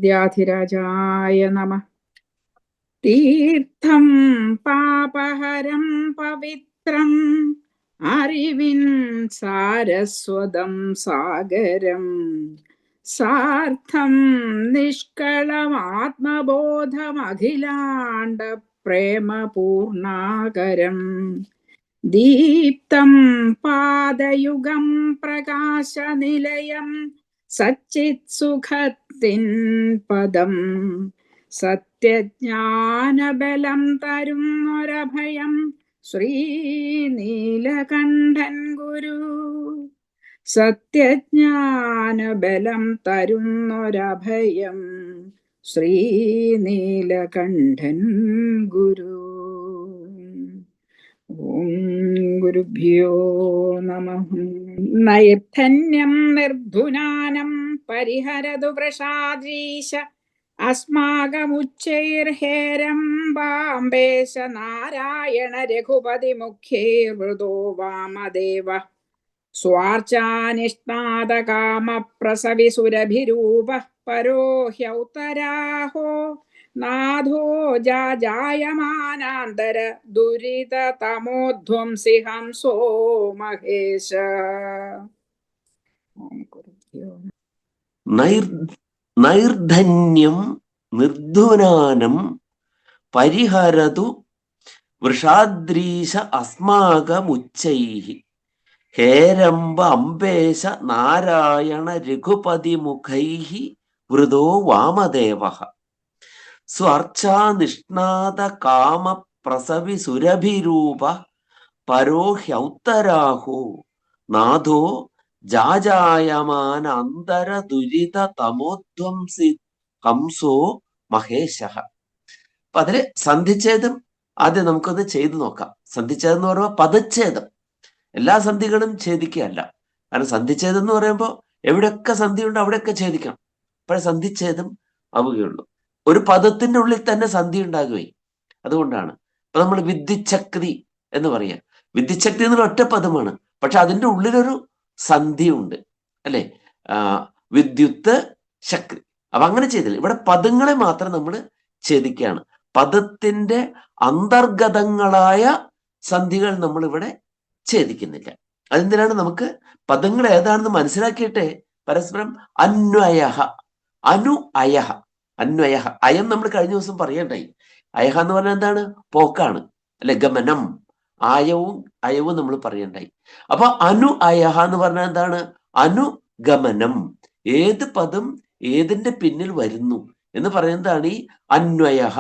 വിദ്യാധിരാജായ നമഃ. തീർത്ഥം പാപഹരം പവിത്രം അറിവിൻ സാരസ്വതം സാഗരം സാർത്ഥം നിഷ്കളമാത്മബോധമഖിലാണ്ട പ്രേമപൂർണാകരം ദീപ്തം പാദയുഗം പ്രകാശനിലയം സച്ചിത്സുഖത്തിൻ പദം സത്യജ്ഞാനബലം തരുന്നൊരഭയം ശ്രീനീലകണ്ഠൻ ഗുരു. സത്യജ്ഞാനബലം തരുന്നൊരഭയം ശ്രീനീലകണ്ഠൻ ഗുരു. ഓം ഗുരുഭ്യോ നമഃ. നൈർധന്യം നിർധുനാനം പരിഹരതു വൃഷാദ്രീശ അസ്മാകമുച്ചൈർഹേരംബാംബേശ നാരായണ രഘുപതി മുഖ്യൈർവൃതോ വാമദേവ സ്വാർച്ചാനിഷ്ണാദകാമപ്രസവിസുരഭിരൂപ പരോ ഹ്യൗത്തരാഹോ നാഥോ ജായമാനാന്തര ദുരിതതമോധ്വംസി ഹംസോ മഹേശ. നൈർധന്യം നിർധുനാനം പരിഹരതു വൃഷാദ്രീശ അസ്മാകമുച്ചൈഃ ഹേരംബ അംബേശ നാരായണ രഘുപതി മുഖൈഃ വൃതോ വാമദേവഃ സ്വാർച്ചാനിഷ്ണാദ കാമ പ്രസവി സുരഭിരൂപ പരോ ഹ്യൗത്തരാഹോ നാഥോ ജാജായമാന അന്തര ദുരിത തമോധ്വംസി ഹംസോ മഹേശ. അപ്പൊ അതില് സന്ധിച്ഛേദം ആദ്യം നമുക്കൊന്ന് ചെയ്തു നോക്കാം. സന്ധിച്ഛേദം എന്ന് പറയുമ്പോൾ പദച്ഛേദം, എല്ലാ സന്ധികളും ഛേദിക്കുകയല്ല. കാരണം സന്ധിച്ഛേദം എന്ന് പറയുമ്പോൾ എവിടെയൊക്കെ സന്ധിയുണ്ടോ അവിടെയൊക്കെ ഛേദിക്കണം, അപ്പോഴേ സന്ധിച്ഛേദം ആവുകയുള്ളൂ. ഒരു പദത്തിന്റെ ഉള്ളിൽ തന്നെ സന്ധി ഉണ്ടാകുകയും, അതുകൊണ്ടാണ് ഇപ്പൊ നമ്മൾ വിദ്യുച്ഛക്തി എന്ന് പറയാം. വിദ്യുച്ഛക്തി എന്നുള്ള ഒറ്റ പദമാണ്, പക്ഷെ അതിന്റെ ഉള്ളിലൊരു സന്ധി ഉണ്ട്, അല്ലെ? വിദ്യുത്ത് ശക്തി. അപ്പൊ അങ്ങനെ ചെയ്തില്ല. ഇവിടെ പദങ്ങളെ മാത്രം നമ്മൾ ഛേദിക്കുകയാണ്. പദത്തിന്റെ അന്തർഗതങ്ങളായ സന്ധികൾ നമ്മൾ ഇവിടെ ഛേദിക്കുന്നില്ല. അതെന്തിനാണ്? നമുക്ക് പദങ്ങൾ ഏതാണെന്ന് മനസ്സിലാക്കിയിട്ടേ പരസ്പരം അന്വയഃ അനുഅയഃ അന്വയഃ. അയം നമ്മൾ കഴിഞ്ഞ ദിവസം പറയണ്ടായി. അയഹ എന്ന് പറഞ്ഞാൽ എന്താണ്? പോക്കാണ്, അല്ലെ? ഗമനം. ആയവും അയവും നമ്മൾ പറയണ്ടായി. അപ്പൊ അനുഅയഃ എന്ന് പറഞ്ഞാൽ എന്താണ്? അനുഗമനം. ഏത് പദം ഏതിന്റെ പിന്നിൽ വരുന്നു എന്ന് പറയുന്നതാണ് ഈ അന്വയഃ,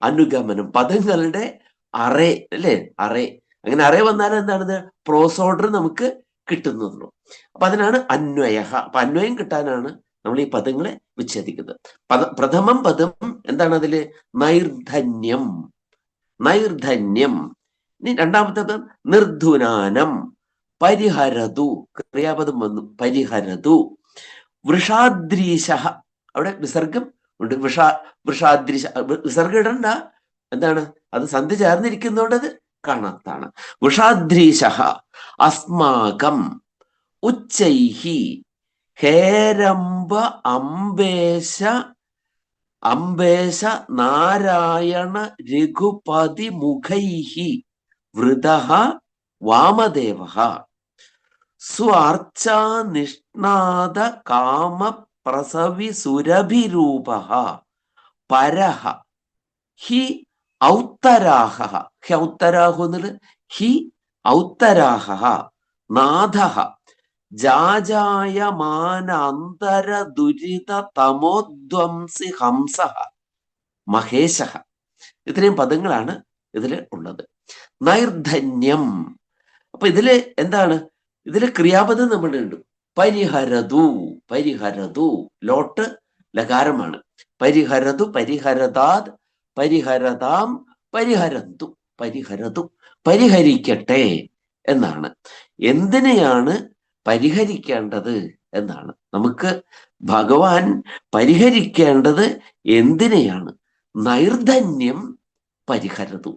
അനുഗമനം. പദങ്ങളുടെ അറേ, അല്ലെ? അറേ. അങ്ങനെ അറേ വന്നാൽ എന്താണിത്? പ്രോസ് ഓർഡർ നമുക്ക് കിട്ടുന്നുള്ളൂ. അപ്പൊ അതിനാണ് അന്വയഃ. അപ്പൊ അന്വയം കിട്ടാനാണ് നമ്മൾ ഈ പദങ്ങളെ വിച്ഛേദിക്കുന്നത്. പ്രഥമം പദം എന്താണ്? അതില് നൈർധന്യം. നൈർധന്യം. ഇനി രണ്ടാമത്തെ പദം നിർധുനാനം. പരിഹരതു. ക്രിയാപദം വന്നു, പരിഹരതു. വൃഷാദ്രീശ. അവിടെ വിസർഗം ഉണ്ട്. വൃഷാദ്രീശ. വിസർഗം ഇടണ്ട. എന്താണ്? അത് സന്ധി ചേർന്നിരിക്കുന്നതുകൊണ്ട് അത് കാണാത്താണ്. വൃഷാദ്രീശ അസ്മാകം ഉച്ചൈഹി ഹേരംബ അംബേശ അംബേശ നാരായണ രഘുപതി മുഖൈഹി വൃതഃ വാമദേവഃ സ്വാർച്ചാ നിഷ്ണാദ കാമ പ്രസവി സുരഭിരൂപഃ പരഃ ഹി ഔത്തരാഹഃ. ഹി ഔത്തരാഹു എന്നുള്ളത് ഹി ഔത്തരാഹഃ നാഥഃ ജാജായമാന അന്തര ദുരിത തമോധ്വംസി ഹംസഃ മഹേശഃ. ഇത്രയും പദങ്ങളാണ് ഇതില് ഉള്ളത്. നൈർധന്യം. അപ്പൊ ഇതില് എന്താണ്? ഇതില് ക്രിയാപദം നമ്മളുണ്ട്. പരിഹരതു. പരിഹരതു. ലോട്ട് ലകാരമാണ്. പരിഹരതു, പരിഹരതാത്, പരിഹരതാം, പരിഹരന്തു. പരിഹരതു, പരിഹരിക്കട്ടെ എന്നാണ്. എന്തിനെയാണ് പരിഹരിക്കേണ്ടത് എന്നാണ്. നമുക്ക് ഭഗവാൻ പരിഹരിക്കേണ്ടത് എന്തിനെയാണ്? നൈർധന്യം പരിഹരതു.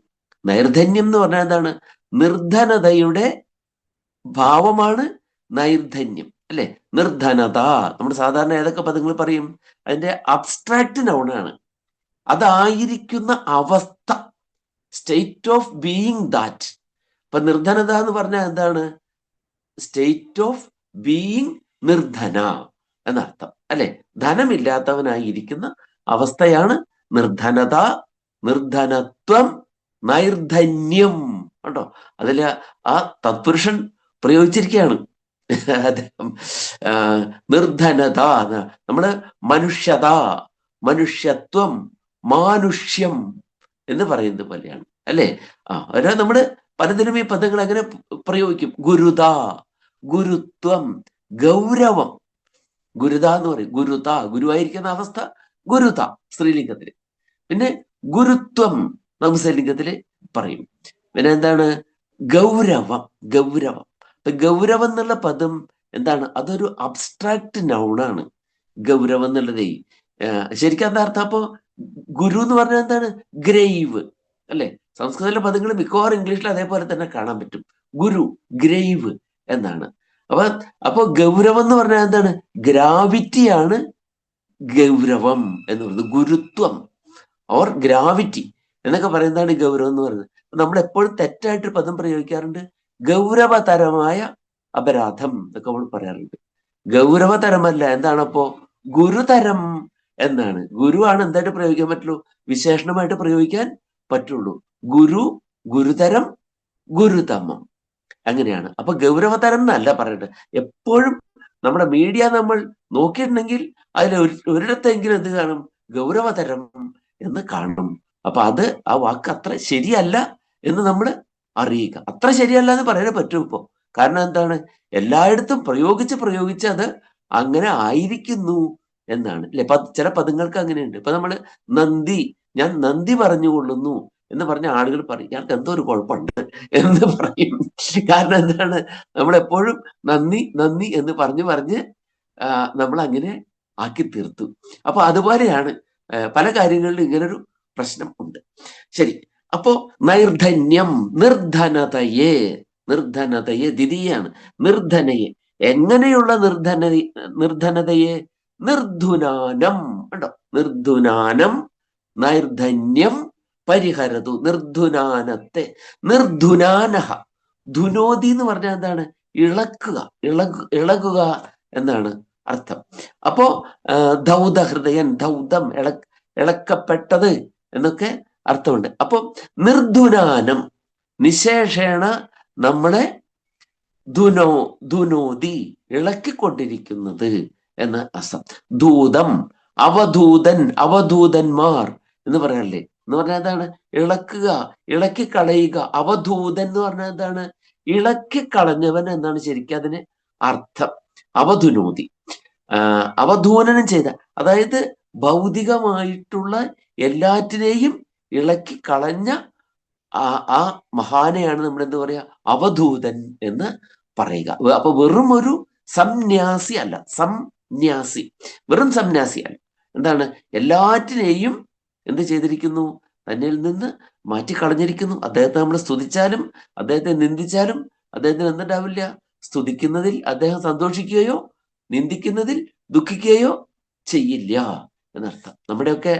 നൈർധന്യം എന്ന് പറഞ്ഞാൽ എന്താണ്? നിർധനതയുടെ ഭാവമാണ് നൈർധന്യം. അല്ലെ? നിർധനത നമ്മൾ സാധാരണ ഏതൊക്കെ പദങ്ങൾ പറയും? അതിന്റെ അബ്സ്ട്രാക്ട് നൗണാണ്. അതായിരിക്കുന്ന അവസ്ഥ, സ്റ്റേറ്റ് ഓഫ് ബീയിങ് ദാറ്റ്. ഇപ്പൊ നിർധനത എന്ന് പറഞ്ഞാൽ എന്താണ്? സ്റ്റേറ്റ് ഓഫ് ബീയിങ് നിർധന എന്നർത്ഥം, അല്ലെ? ധനമില്ലാത്തവനായിരിക്കുന്ന അവസ്ഥയാണ് നിർധനത, നിർധനത്വം, നൈർധന്യം. കണ്ടോ, അതില് ആ തത്പുരുഷൻ പ്രയോഗിച്ചിരിക്കുകയാണ് അദ്ദേഹം. നിർധനത, നമ്മള് മനുഷ്യത, മനുഷ്യത്വം, മാനുഷ്യം എന്ന് പറയുന്നത് പോലെയാണ്, അല്ലെ? അതാ നമ്മള് പലതിനും ഈ പദങ്ങൾ എങ്ങനെ പ്രയോഗിക്കും? ഗുരുത, ഗുരുത്വം, ഗൗരവം. ഗുരുത എന്ന് പറയും. ഗുരുത, ഗുരുവായിരിക്കുന്ന അവസ്ഥ ഗുരുത സ്ത്രീലിംഗത്തില്. പിന്നെ ഗുരുത്വം നപുംസകലിംഗത്തില് പറയും. പിന്നെ എന്താണ്? ഗൗരവം, ഗൗരവം. ഗൗരവം എന്നുള്ള പദം എന്താണ്? അതൊരു അബ്സ്ട്രാക്ട് നൗണാണ്. ഗൗരവം എന്നുള്ളതേ ശരിക്കും എന്താ അർത്ഥം? അപ്പോ ഗുരു എന്ന് പറഞ്ഞാൽ എന്താണ്? ഗ്രേവ്, അല്ലെ? സംസ്കൃതത്തിലെ പദങ്ങൾ മിക്കവാറും ഇംഗ്ലീഷിൽ അതേപോലെ തന്നെ കാണാൻ പറ്റും. ഗുരു, ഗ്രേവ് എന്നാണ്. അപ്പൊ ഗൗരവം എന്ന് പറഞ്ഞാൽ എന്താണ്? ഗ്രാവിറ്റിയാണ് ഗൗരവം എന്ന് പറയുന്നത്. ഗുരുത്വം ഓർ ഗ്രാവിറ്റി എന്നൊക്കെ പറയുന്നതാണ് ഗൗരവം എന്ന് പറയുന്നത്. നമ്മൾ എപ്പോഴും തെറ്റായിട്ട് പദം പ്രയോഗിക്കാറുണ്ട്. ഗൗരവതരമായ അപരാധം എന്നൊക്കെ നമ്മൾ പറയാറുണ്ട്. ഗൗരവതരമല്ല. എന്താണപ്പോ? ഗുരുതരം എന്നാണ്. ഗുരുവാണ് എന്തായിട്ട് പ്രയോഗിക്കാൻ പറ്റുള്ളൂ? വിശേഷണമായിട്ട് പ്രയോഗിക്കാൻ പറ്റുള്ളൂ. ഗുരു, ഗുരുതരം, ഗുരുതമം, അങ്ങനെയാണ്. അപ്പൊ ഗൗരവതരം എന്നല്ല പറയട്ടെ. എപ്പോഴും നമ്മുടെ മീഡിയ നമ്മൾ നോക്കിയിട്ടുണ്ടെങ്കിൽ അതിൽ ഒരിടത്തെങ്കിലും എന്ത് കാണും? ഗൗരവതരം എന്ന് കാണും. അപ്പൊ അത് ആ വാക്ക് അത്ര ശരിയല്ല എന്ന് നമ്മൾ അറിയുക. അത്ര ശരിയല്ല എന്ന് പറയാനേ പറ്റും ഇപ്പോ. കാരണം എന്താണ്? എല്ലായിടത്തും പ്രയോഗിച്ച് അത് അങ്ങനെ ആയിരിക്കുന്നു എന്നാണ്, അല്ലെ? ചില പദങ്ങൾക്ക് അങ്ങനെയുണ്ട്. ഇപ്പൊ നമ്മള് നന്ദി, ഞാൻ നന്ദി പറഞ്ഞുകൊള്ളുന്നു എന്ന് പറഞ്ഞ ആളുകൾ പറയും, ഞങ്ങൾക്ക് എന്തോ ഒരു കുഴപ്പമുണ്ട് എന്ന് പറയും. കാരണം എന്താണ്? നമ്മളെപ്പോഴും നന്ദി നന്ദി എന്ന് പറഞ്ഞ് നമ്മൾ അങ്ങനെ ആക്കി തീർത്തു. അപ്പൊ അതുപോലെയാണ് പല കാര്യങ്ങളിലും ഇങ്ങനൊരു പ്രശ്നം ഉണ്ട്. ശരി. അപ്പോ നൈർധന്യം, നിർധനതയെ, നിർധനതയെ ദ്വിതീയാണ്. നിർധനയെ, എങ്ങനെയുള്ള നിർധനതയെ? നിർധുനാനം. ഉണ്ടോ? നിർധുനാനം, നൈർധന്യം പരിഹരതു. നിർധുനാനത്തെ, നിർധുനാനഹ. ധുനോതി എന്ന് പറഞ്ഞാൽ എന്താണ്? ഇളക്കുക, ഇളകുക എന്നാണ് അർത്ഥം. അപ്പോ ധൗത ഹൃദയൻ, ധൗതം, ഇളക്കപ്പെട്ടത് എന്നൊക്കെ അർത്ഥമുണ്ട്. അപ്പൊ നിർധുനാനം, നിശേഷേണ നമ്മളെ ധുനോതി, ഇളക്കിക്കൊണ്ടിരിക്കുന്നത് എന്ന് അർത്ഥം. ദൂതം, അവധൂതൻ, അവധൂതന്മാർ എന്ന് പറയാനല്ലേ? എന്ന് പറഞ്ഞാൽ എന്താണ്? ഇളക്കുക, ഇളക്കിക്കളയുക. അവധൂതൻ എന്ന് പറഞ്ഞാൽ എന്താണ്? ഇളക്കിക്കളഞ്ഞവൻ എന്നാണ് ശരിക്കും അതിന് അർത്ഥം. അവധുനോതി, അവധൂനനം ചെയ്ത, അതായത് ഭൗതികമായിട്ടുള്ള എല്ലാറ്റിനെയും ഇളക്കിക്കളഞ്ഞ ആ മഹാനെയാണ് നമ്മൾ എന്താ പറയാ? അവധൂതൻ എന്ന് പറയുക. അപ്പൊ വെറും ഒരു സംന്യാസി അല്ല, സംന്യാസി, വെറും സംന്യാസി അല്ല. എന്താണ്? എല്ലാറ്റിനെയും എന്ത് ചെയ്തിരിക്കുന്നു? തന്നിൽ നിന്ന് മാറ്റിക്കളഞ്ഞിരിക്കുന്നു. അദ്ദേഹത്തെ നമ്മൾ സ്തുതിച്ചാലും അദ്ദേഹത്തെ നിന്ദിച്ചാലും അദ്ദേഹത്തിന് എന്തുണ്ടാവില്ല? സ്തുതിക്കുന്നതിൽ അദ്ദേഹം സന്തോഷിക്കുകയോ നിന്ദിക്കുന്നതിൽ ദുഃഖിക്കുകയോ ചെയ്യില്ല എന്നർത്ഥം. നമ്മുടെയൊക്കെ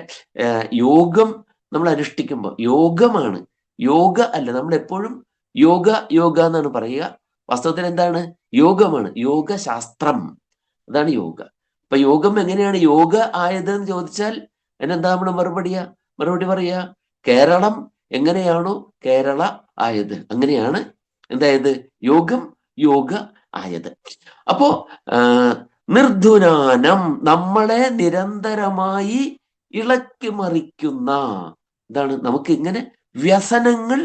യോഗം നമ്മൾ അനുഷ്ഠിക്കുമ്പോൾ, യോഗമാണ്, യോഗ അല്ല. നമ്മൾ എപ്പോഴും യോഗ എന്നാണ് പറയുക. വാസ്തവത്തിൽ എന്താണ്? യോഗമാണ്, യോഗശാസ്ത്രം, അതാണ് യോഗ. അപ്പൊ യോഗം എങ്ങനെയാണ് യോഗ ആയത് എന്ന് ചോദിച്ചാൽ അതിനെന്താ നമ്മൾ മറുപടി പറയാ? കേരളം എങ്ങനെയാണോ കേരള ആയത്, അങ്ങനെയാണ് എന്തായത്? യോഗ ആയത്. അപ്പോ നിർധുനാനം, നമ്മളെ നിരന്തരമായി ഇളക്കി മറിക്കുന്ന, എന്താണ്? നമുക്ക് ഇങ്ങനെ വ്യസനങ്ങൾ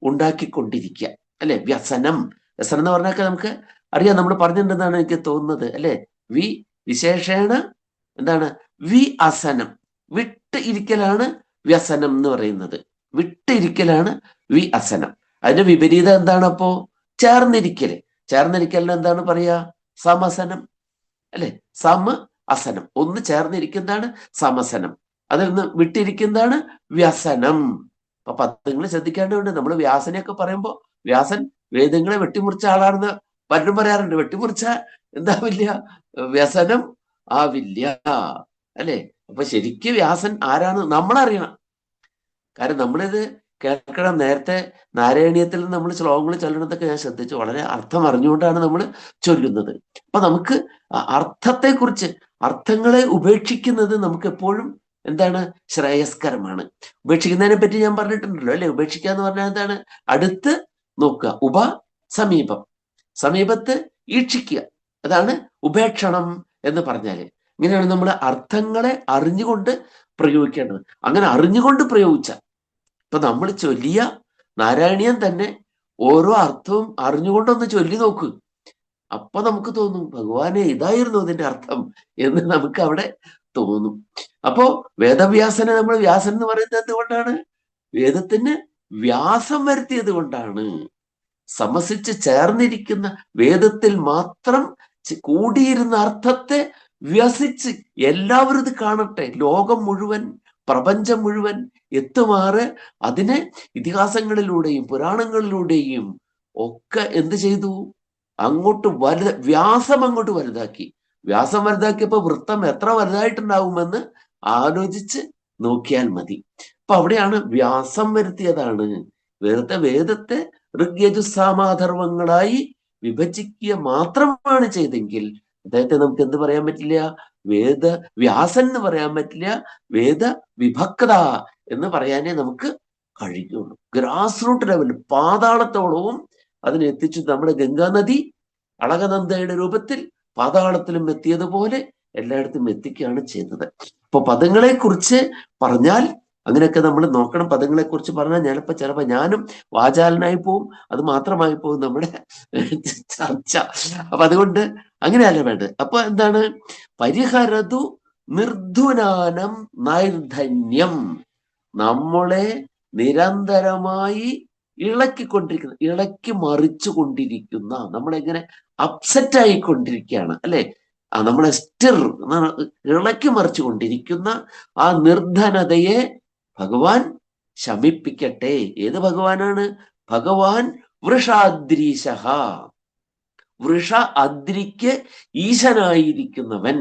ഉണ്ടാക്കിക്കൊണ്ടിരിക്കുക, അല്ലെ? വ്യസനം എന്ന് പറഞ്ഞാൽ നമുക്ക് അറിയാം, നമ്മൾ പറഞ്ഞിട്ടുണ്ടെന്നാണ് എനിക്ക് തോന്നുന്നത്, അല്ലെ? വിശേഷേണ എന്താണ്? അസനം, വിട്ട് ഇരിക്കലാണ് വ്യസനം എന്ന് പറയുന്നത്. വിട്ടിരിക്കലാണ് അസനം. അതിന്റെ വിപരീതം എന്താണ്? അപ്പോ ചേർന്നിരിക്കലിന് എന്താണ് പറയാ? സമസനം, അല്ലെ? അസനം, ഒന്ന് ചേർന്നിരിക്കുന്നതാണ് സമസനം, അതിൽ നിന്ന് വിട്ടിരിക്കുന്നതാണ് വ്യസനം. അപ്പൊ പദങ്ങൾ ശ്രദ്ധിക്കേണ്ടതുണ്ട്. നമ്മൾ വ്യാസനെയൊക്കെ പറയുമ്പോൾ വ്യാസൻ വേദങ്ങളെ വെട്ടിമുറിച്ച ആളാണെന്ന് പലരും പറയാറുണ്ട് വെട്ടിമുറിച്ച എന്താവില്ല, വ്യസനം ആവില്ല, അല്ലെ? അപ്പൊ ശരിക്കും വ്യാസൻ ആരാണ് നമ്മളറിയണം. കാരണം നമ്മളിത് കേൾക്കണം. നേരത്തെ നാരായണീയത്തിൽ നിന്ന് നമ്മൾ ശ്ലോകങ്ങൾ ചൊല്ലണതൊക്കെ ഞാൻ ശ്രദ്ധിച്ചു. വളരെ അർത്ഥം അറിഞ്ഞുകൊണ്ടാണ് നമ്മൾ ചൊല്ലുന്നത്. അപ്പൊ നമുക്ക് അർത്ഥത്തെക്കുറിച്ച്, അർത്ഥങ്ങളെ ഉപേക്ഷിക്കുന്നത് നമുക്ക് എപ്പോഴും എന്താണ്, ശ്രേയസ്കരമാണ്. ഉപേക്ഷിക്കുന്നതിനെ പറ്റി ഞാൻ പറഞ്ഞിട്ടുണ്ടല്ലോ, അല്ലെ? ഉപേക്ഷിക്കുക എന്ന് പറഞ്ഞാൽ എന്താണ്? അടുത്ത് നോക്കുക. സമീപം, സമീപത്ത് ഈക്ഷിക്കുക, അതാണ് ഉപേക്ഷണം എന്ന് പറഞ്ഞാല്. ഇങ്ങനെയാണ് നമ്മൾ അർത്ഥങ്ങളെ അറിഞ്ഞുകൊണ്ട് പ്രയോഗിക്കേണ്ടത്. അങ്ങനെ അറിഞ്ഞുകൊണ്ട് പ്രയോഗിച്ച, ഇപ്പൊ നമ്മൾ ചൊല്ലിയ നാരായണീയം തന്നെ ഓരോ അർത്ഥവും അറിഞ്ഞുകൊണ്ടൊന്ന് ചൊല്ലി നോക്ക്. അപ്പൊ നമുക്ക് തോന്നും, ഭഗവാനെ ഇതായിരുന്നു അതിന്റെ അർത്ഥം എന്ന് നമുക്ക് അവിടെ തോന്നും. അപ്പോ വേദവ്യാസനെ നമ്മൾ വ്യാസൻ എന്ന് പറയുന്നത് എന്തുകൊണ്ടാണ്? വേദത്തിന് വ്യാസം വരുത്തിയത് കൊണ്ടാണ്. സമസിച്ച് ചേർന്നിരിക്കുന്ന വേദത്തിൽ മാത്രം കൂടിയിരുന്ന അർത്ഥത്തെ വ്യസിച്ച് എല്ലാവരും ഇത് കാണട്ടെ, ലോകം മുഴുവൻ, പ്രപഞ്ചം മുഴുവൻ എത്തുമാറ് അതിനെ ഇതിഹാസങ്ങളിലൂടെയും പുരാണങ്ങളിലൂടെയും ഒക്കെ എന്ത് ചെയ്തു? അങ്ങോട്ട് വ്യാസം അങ്ങോട്ട് വലുതാക്കി. വ്യാസം വലുതാക്കിയപ്പോ വൃത്തം എത്ര വലുതായിട്ടുണ്ടാവുമെന്ന് ആലോചിച്ച് നോക്കിയാൽ മതി. അപ്പൊ അവിടെയാണ് വ്യാസം വരുത്തിയതാണ്. വേദത്തെ ഋഗ്യജുസാമാധർവങ്ങളായി വിഭജിക്കുക മാത്രമാണ് ചെയ്തെങ്കിൽ അദ്ദേഹത്തെ നമുക്ക് എന്ത് പറയാൻ പറ്റില്ല? വ്യാസൻ എന്ന് പറയാൻ പറ്റില്ല, വേദ വിഭക്ത എന്ന് പറയാനേ നമുക്ക് കഴിയുള്ളൂ. ഗ്രാസ് റൂട്ട് ലെവലിൽ പാതാളത്തോളവും അതിനെത്തിച്ചു. നമ്മുടെ ഗംഗാനദി അളകനന്ദയുടെ രൂപത്തിൽ പാതാളത്തിലും എത്തിയതുപോലെ എല്ലായിടത്തും എത്തിക്കുകയാണ് ചെയ്തത്. അപ്പൊ പദങ്ങളെ കുറിച്ച് പറഞ്ഞാൽ അങ്ങനെയൊക്കെ നമ്മൾ നോക്കണം. പദങ്ങളെ കുറിച്ച് പറഞ്ഞാൽ ചിലപ്പോ ഞാനും വാചാലനായി പോവും, അത് മാത്രമായി പോവും നമ്മുടെ ചർച്ച. അപ്പൊ അതുകൊണ്ട് അങ്ങനെയല്ല വേണ്ടത്. അപ്പൊ എന്താണ്? പരിഹരതു നിർധുനാനം നൈർധന്യം, നമ്മളെ നിരന്തരമായി ഇളക്കി മറിച്ചു കൊണ്ടിരിക്കുന്ന, നമ്മളെങ്ങനെ അപ്സെറ്റ് ആയിക്കൊണ്ടിരിക്കുകയാണ്, അല്ലെ? നമ്മളെ ഇളക്കി മറിച്ചു കൊണ്ടിരിക്കുന്ന ആ നിർധനതയെ ഭഗവാൻ ശമിപ്പിക്കട്ടെ. ഏത് ഭഗവാനാണ്? ഭഗവാൻ വൃഷാദ്രീശഃ, വൃഷ അദ്രിക്ക് ഈശനായിരിക്കുന്നവൻ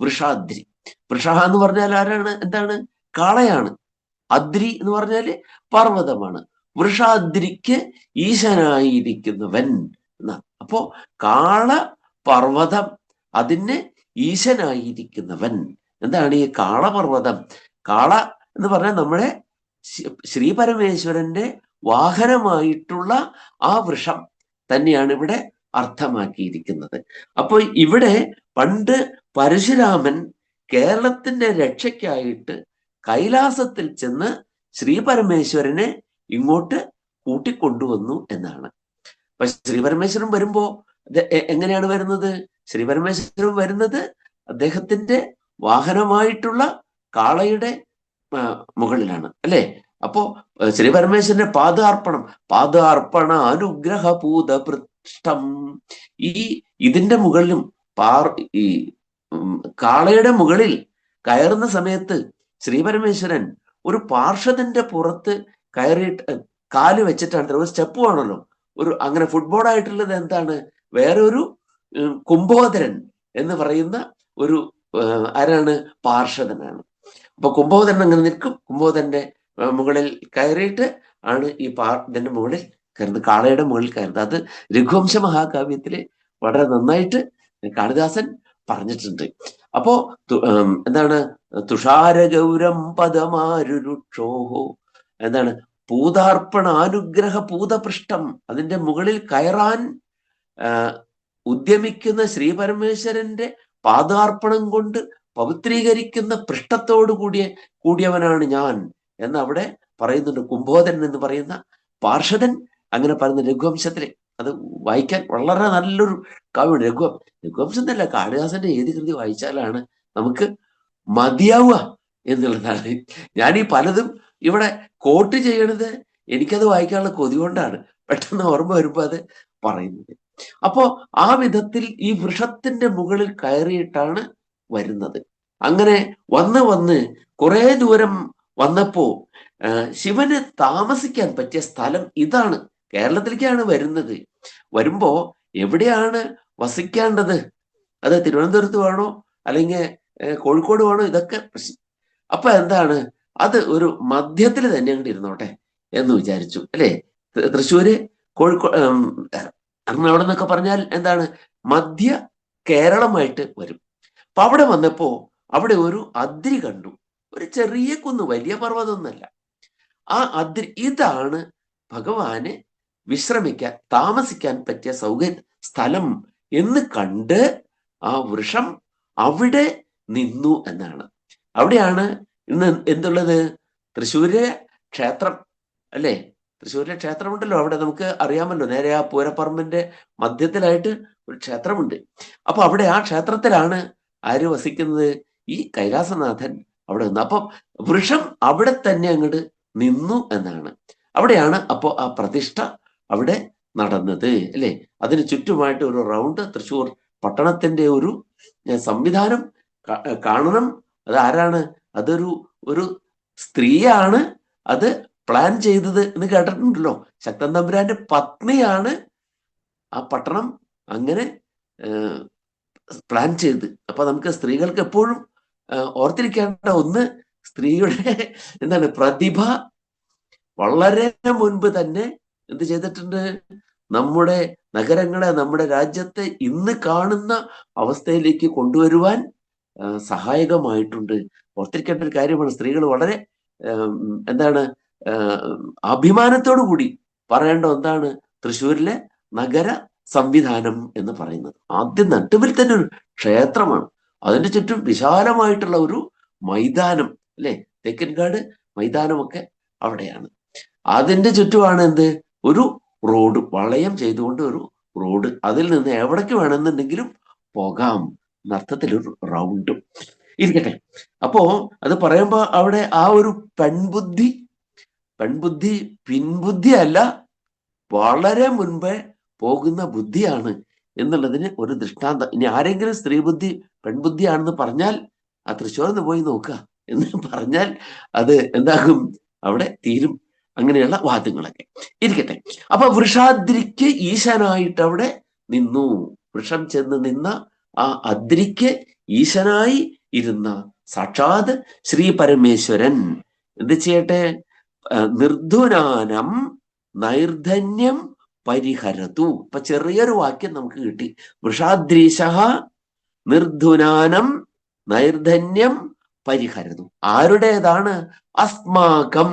വൃഷാദ്രി. വൃഷ എന്ന് പറഞ്ഞാൽ ആരാണ്? എന്താണ്? കാളയാണ്. അദ്രി എന്ന് പറഞ്ഞാല് പർവ്വതമാണ്. വൃഷാദ്രിക്ക് ഈശനായിരിക്കുന്നവൻ എന്നാണ്. അപ്പോ കാള പർവ്വതം, അതിന് ഈശനായിരിക്കുന്നവൻ. എന്താണ് ഈ കാളപർവ്വതം? കാള എന്ന് പറഞ്ഞാൽ നമ്മുടെ ശ്രീ പരമേശ്വരന്റെ വാഹനമായിട്ടുള്ള ആ വൃഷം തന്നെയാണ് ഇവിടെ അർത്ഥമാക്കിയിരിക്കുന്നത്. അപ്പൊ ഇവിടെ പണ്ട് പരശുരാമൻ കേരളത്തിന്റെ രക്ഷയ്ക്കായിട്ട് കൈലാസത്തിൽ ചെന്ന് ശ്രീ പരമേശ്വരനെ ഇങ്ങോട്ട് കൂട്ടിക്കൊണ്ടുവന്നു എന്നാണ്. അപ്പൊ ശ്രീ പരമേശ്വരൻ വരുമ്പോ എങ്ങനെയാണ് വരുന്നത്? ശ്രീ പരമേശ്വരൻ വരുന്നത് അദ്ദേഹത്തിന്റെ വാഹനമായിട്ടുള്ള കാളയുടെ മുകളിലാണ്, അല്ലെ? അപ്പോ ശ്രീ പരമേശ്വരന്റെ പാദാർപ്പണ അനുഗ്രഹ പൂത പൃഷ്ഠം, ഇതിന്റെ മുകളിലും ഈ കാളയുടെ മുകളിൽ കയറുന്ന സമയത്ത് ശ്രീ പരമേശ്വരൻ ഒരു പാർഷദന്റെ പുറത്ത് കയറിയിട്ട് കാല് വെച്ചിട്ടാണ്. ഒരു സ്റ്റെപ്പ് ആണല്ലോ, ഒരു അങ്ങനെ ഫുട്ബോളായിട്ടുള്ളത് എന്താണ്? വേറെ ഒരു കുംഭോദരൻ എന്ന് പറയുന്ന ഒരു ആരാണ്? പാർഷദനാണ്. അപ്പൊ കുംഭോദരൻ അങ്ങനെ നിൽക്കും. കുംഭോദരന്റെ മുകളിൽ കയറിയിട്ട് ആണ് ഈ ഇതിന്റെ മുകളിൽ കയറുന്നത്, കാളയുടെ മുകളിൽ കയറുന്നത്. അത് രഘുവംശ മഹാകാവ്യത്തില് വളരെ നന്നായിട്ട് കാളിദാസൻ പറഞ്ഞിട്ടുണ്ട്. അപ്പോ എന്താണ്? തുഷാരഗൗരം പദമാരുരുക്ഷോഹോ, എന്താണ്? പൂതാർപ്പണ അനുഗ്രഹ പൂതപൃഷ്ഠം, അതിന്റെ മുകളിൽ കയറാൻ ഉദ്യമിക്കുന്ന ശ്രീ പരമേശ്വരന്റെ പാദാർപ്പണം കൊണ്ട് പവിത്രീകരിക്കുന്ന പൃഷ്ഠത്തോടു കൂടിയവനാണ് ഞാൻ എന്ന് അവിടെ പറയുന്നുണ്ട്. കുംഭോദരൻ എന്ന് പറയുന്ന പാർഷദൻ അങ്ങനെ പറയുന്ന രഘുവംശത്തിലെ. അത് വായിക്കാൻ വളരെ നല്ലൊരു കാവ്യമാണ്. രഘുവംശം എന്നല്ല, കാളിദാസന്റെ ഏത് കൃതി വായിച്ചാലാണ് നമുക്ക് മതിയാവുക എന്നുള്ളതാണ്. ഞാൻ ഈ പലതും ഇവിടെ കോട്ട് ചെയ്യണത് എനിക്കത് വായിക്കാനുള്ള കൊതി കൊണ്ടാണ്, പെട്ടെന്ന് ഓർമ്മ വരുമ്പോ അത് പറയുന്നത്. അപ്പോ ആ വിധത്തിൽ ഈ വൃഷത്തിന്റെ മുകളിൽ കയറിയിട്ടാണ് വരുന്നത്. അങ്ങനെ വന്ന് കുറെ ദൂരം വന്നപ്പോ ശിവന് താമസിക്കാൻ പറ്റിയ സ്ഥലം ഇതാണ്. കേരളത്തിലേക്കാണ് വരുന്നത്. വരുമ്പോ എവിടെയാണ് വസിക്കേണ്ടത്? അത് തിരുവനന്തപുരത്ത് വേണോ അല്ലെങ്കിൽ കോഴിക്കോട് വേണോ? ഇതൊക്കെ പ്രശ്നം. അപ്പൊ എന്താണ്, അത് ഒരു മധ്യത്തിൽ തന്നെ അങ്ങോട്ട് ഇരുന്നോട്ടെ എന്ന് വിചാരിച്ചു, അല്ലേ? തൃശ്ശൂര്, കോഴിക്കോട്, എറണാകുളം എന്നൊക്കെ പറഞ്ഞാൽ എന്താണ്, മധ്യ കേരളമായിട്ട് വരും. അപ്പൊ അവിടെ വന്നപ്പോ അവിടെ ഒരു അദ്രി കണ്ടു, ഒരു ചെറിയ കുന്ന്, വലിയ പർവ്വതമൊന്നുമല്ല. ആ അദ്രി, ഇതാണ് ഭഗവാന് വിശ്രമിക്കാൻ, താമസിക്കാൻ പറ്റിയ സ്ഥലം എന്ന് കണ്ട് ആ വൃക്ഷം അവിടെ നിന്നു എന്നാണ്. അവിടെയാണ് ഇന്ന് എന്തുള്ളത്? തൃശ്ശൂര് ക്ഷേത്രം, അല്ലേ? തൃശ്ശൂരിലെ ക്ഷേത്രമുണ്ടല്ലോ, അവിടെ നമുക്ക് അറിയാമല്ലോ, നേരെ ആ പൂരപ്പറമ്പിന്റെ മധ്യത്തിലായിട്ട് ഒരു ക്ഷേത്രമുണ്ട്. അപ്പൊ അവിടെ ആ ക്ഷേത്രത്തിലാണ് ആര് വസിക്കുന്നത്? ഈ കൈലാസനാഥൻ അവിടെ നിന്ന്. അപ്പം വൃക്ഷം അവിടെ തന്നെ അങ്ങോട്ട് നിന്നു എന്നാണ്. അവിടെയാണ് അപ്പോ ആ പ്രതിഷ്ഠ അവിടെ നടന്നത്, അല്ലേ? അതിന് ചുറ്റുമായിട്ട് ഒരു റൗണ്ട് തൃശ്ശൂർ പട്ടണത്തിന്റെ ഒരു സംവിധാനം കാണണം. അത് ആരാണ്? അതൊരു ഒരു സ്ത്രീയാണ് അത് പ്ലാൻ ചെയ്തത് എന്ന് കേട്ടിട്ടുണ്ടല്ലോ. ശക്തൻ തമ്പുരാന്റെ പത്നിയാണ് ആ പട്ടണം അങ്ങനെ പ്ലാൻ ചെയ്ത്. അപ്പൊ നമുക്ക് സ്ത്രീകൾക്ക് എപ്പോഴും ഓർത്തിരിക്കേണ്ട ഒന്ന്, സ്ത്രീയുടെ എന്താണ് പ്രതിഭ വളരെ മുൻപ് തന്നെ എന്ത് ചെയ്തിട്ടുണ്ട്? നമ്മുടെ നഗരങ്ങളെ, നമ്മുടെ രാജ്യത്തെ ഇന്ന് കാണുന്ന അവസ്ഥയിലേക്ക് കൊണ്ടുവരുവാൻ സഹായകമായിട്ടുണ്ട്. ഓർത്തിരിക്കേണ്ട ഒരു കാര്യമാണ്. സ്ത്രീകൾ വളരെ എന്താണ് അഭിമാനത്തോടു കൂടി പറയേണ്ട എന്താണ്? തൃശ്ശൂരിലെ നഗര സംവിധാനം എന്ന് പറയുന്നത് ആദ്യം നട്ടുവിൽ തന്നെ ഒരു ക്ഷേത്രമാണ്. അതിന്റെ ചുറ്റും വിശാലമായിട്ടുള്ള ഒരു മൈതാനം, അല്ലെ? തെക്കൻകാട് മൈതാനമൊക്കെ അവിടെയാണ്. അതിന്റെ ചുറ്റുമാണ് എന്ത്? ഒരു റോഡ്, വളയം ചെയ്തുകൊണ്ട് ഒരു റോഡ്. അതിൽ നിന്ന് എവിടേക്ക് വേണമെന്നുണ്ടെങ്കിലും പോകാം എന്നർത്ഥത്തിലൊരു റൗണ്ടും ഇരിക്കട്ടെ. അപ്പോ അത് പറയുമ്പോ അവിടെ ആ ഒരു പെൺബുദ്ധി പിൻബുദ്ധി അല്ല, വളരെ മുൻപേ പോകുന്ന ബുദ്ധിയാണ് എന്നുള്ളതിന് ഒരു ദൃഷ്ടാന്തം. ഇനി ആരെങ്കിലും സ്ത്രീ ബുദ്ധി പെൺബുദ്ധിയാണെന്ന് പറഞ്ഞാൽ ആ തൃശ്ശൂർന്ന് പോയി നോക്കുക എന്ന് പറഞ്ഞാൽ അത് എന്താകും? അവിടെ തീരും. അങ്ങനെയുള്ള വാദങ്ങളൊക്കെ ഇരിക്കട്ടെ. അപ്പൊ വൃഷാദ്രിക്ക് ഈശനായിട്ട് അവിടെ നിന്നു. വൃഷം ചെന്ന് നിന്ന ആ അദ്രിക്ക് ഈശനായി ഇരുന്ന സാക്ഷാത് ശ്രീ പരമേശ്വരൻ എന്ത് ചെയ്യട്ടെ? നിർധുനാനം നൈർധന്യം പരിഹരതു. ഇപ്പൊ ചെറിയൊരു വാക്യം നമുക്ക് കിട്ടി. വൃഷാദ്രീശ നിർധുനാനം നൈർധന്യം പരിഹരതു. ആരുടേതാണ്? അസ്മാകം,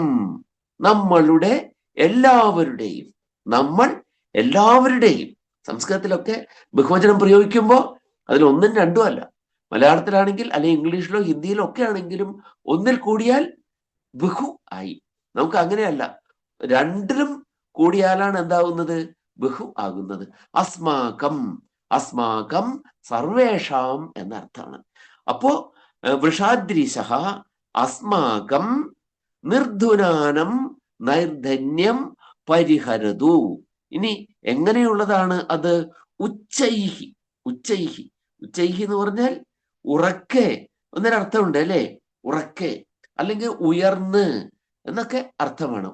നമ്മളുടെ എല്ലാവരുടെയും. നമ്മൾ എല്ലാവരുടെയും. സംസ്കൃതത്തിലൊക്കെ ബഹുവചനം പ്രയോഗിക്കുമ്പോൾ അതിൽ ഒന്നും രണ്ടും അല്ല. മലയാളത്തിലാണെങ്കിൽ അല്ലെങ്കിൽ ഇംഗ്ലീഷിലോ ഹിന്ദിയിലോ ഒക്കെ ആണെങ്കിലും ഒന്നിൽ കൂടിയാൽ ബഹു ആയി. നമുക്ക് അങ്ങനെയല്ല, രണ്ടിലും കൂടിയാലാണ് എന്താവുന്നത്? ബഹു ആകുന്നത്. അസ്മാകം സർവേഷാം എന്നർത്ഥമാണ്. അപ്പോ വൃഷാദ്രീശ അസ്മാകം നിർധുനാനം നൈർധന്യം പരിഹരതു. ഇനി എങ്ങനെയുള്ളതാണ് അത്? ഉച്ചൈഹി എന്ന് പറഞ്ഞാൽ ഉറക്കെ എന്നൊരർത്ഥമുണ്ട്, അല്ലെ? ഉറക്കെ അല്ലെങ്കിൽ ഉയർന്ന് എന്നൊക്കെ അർത്ഥമാണ്.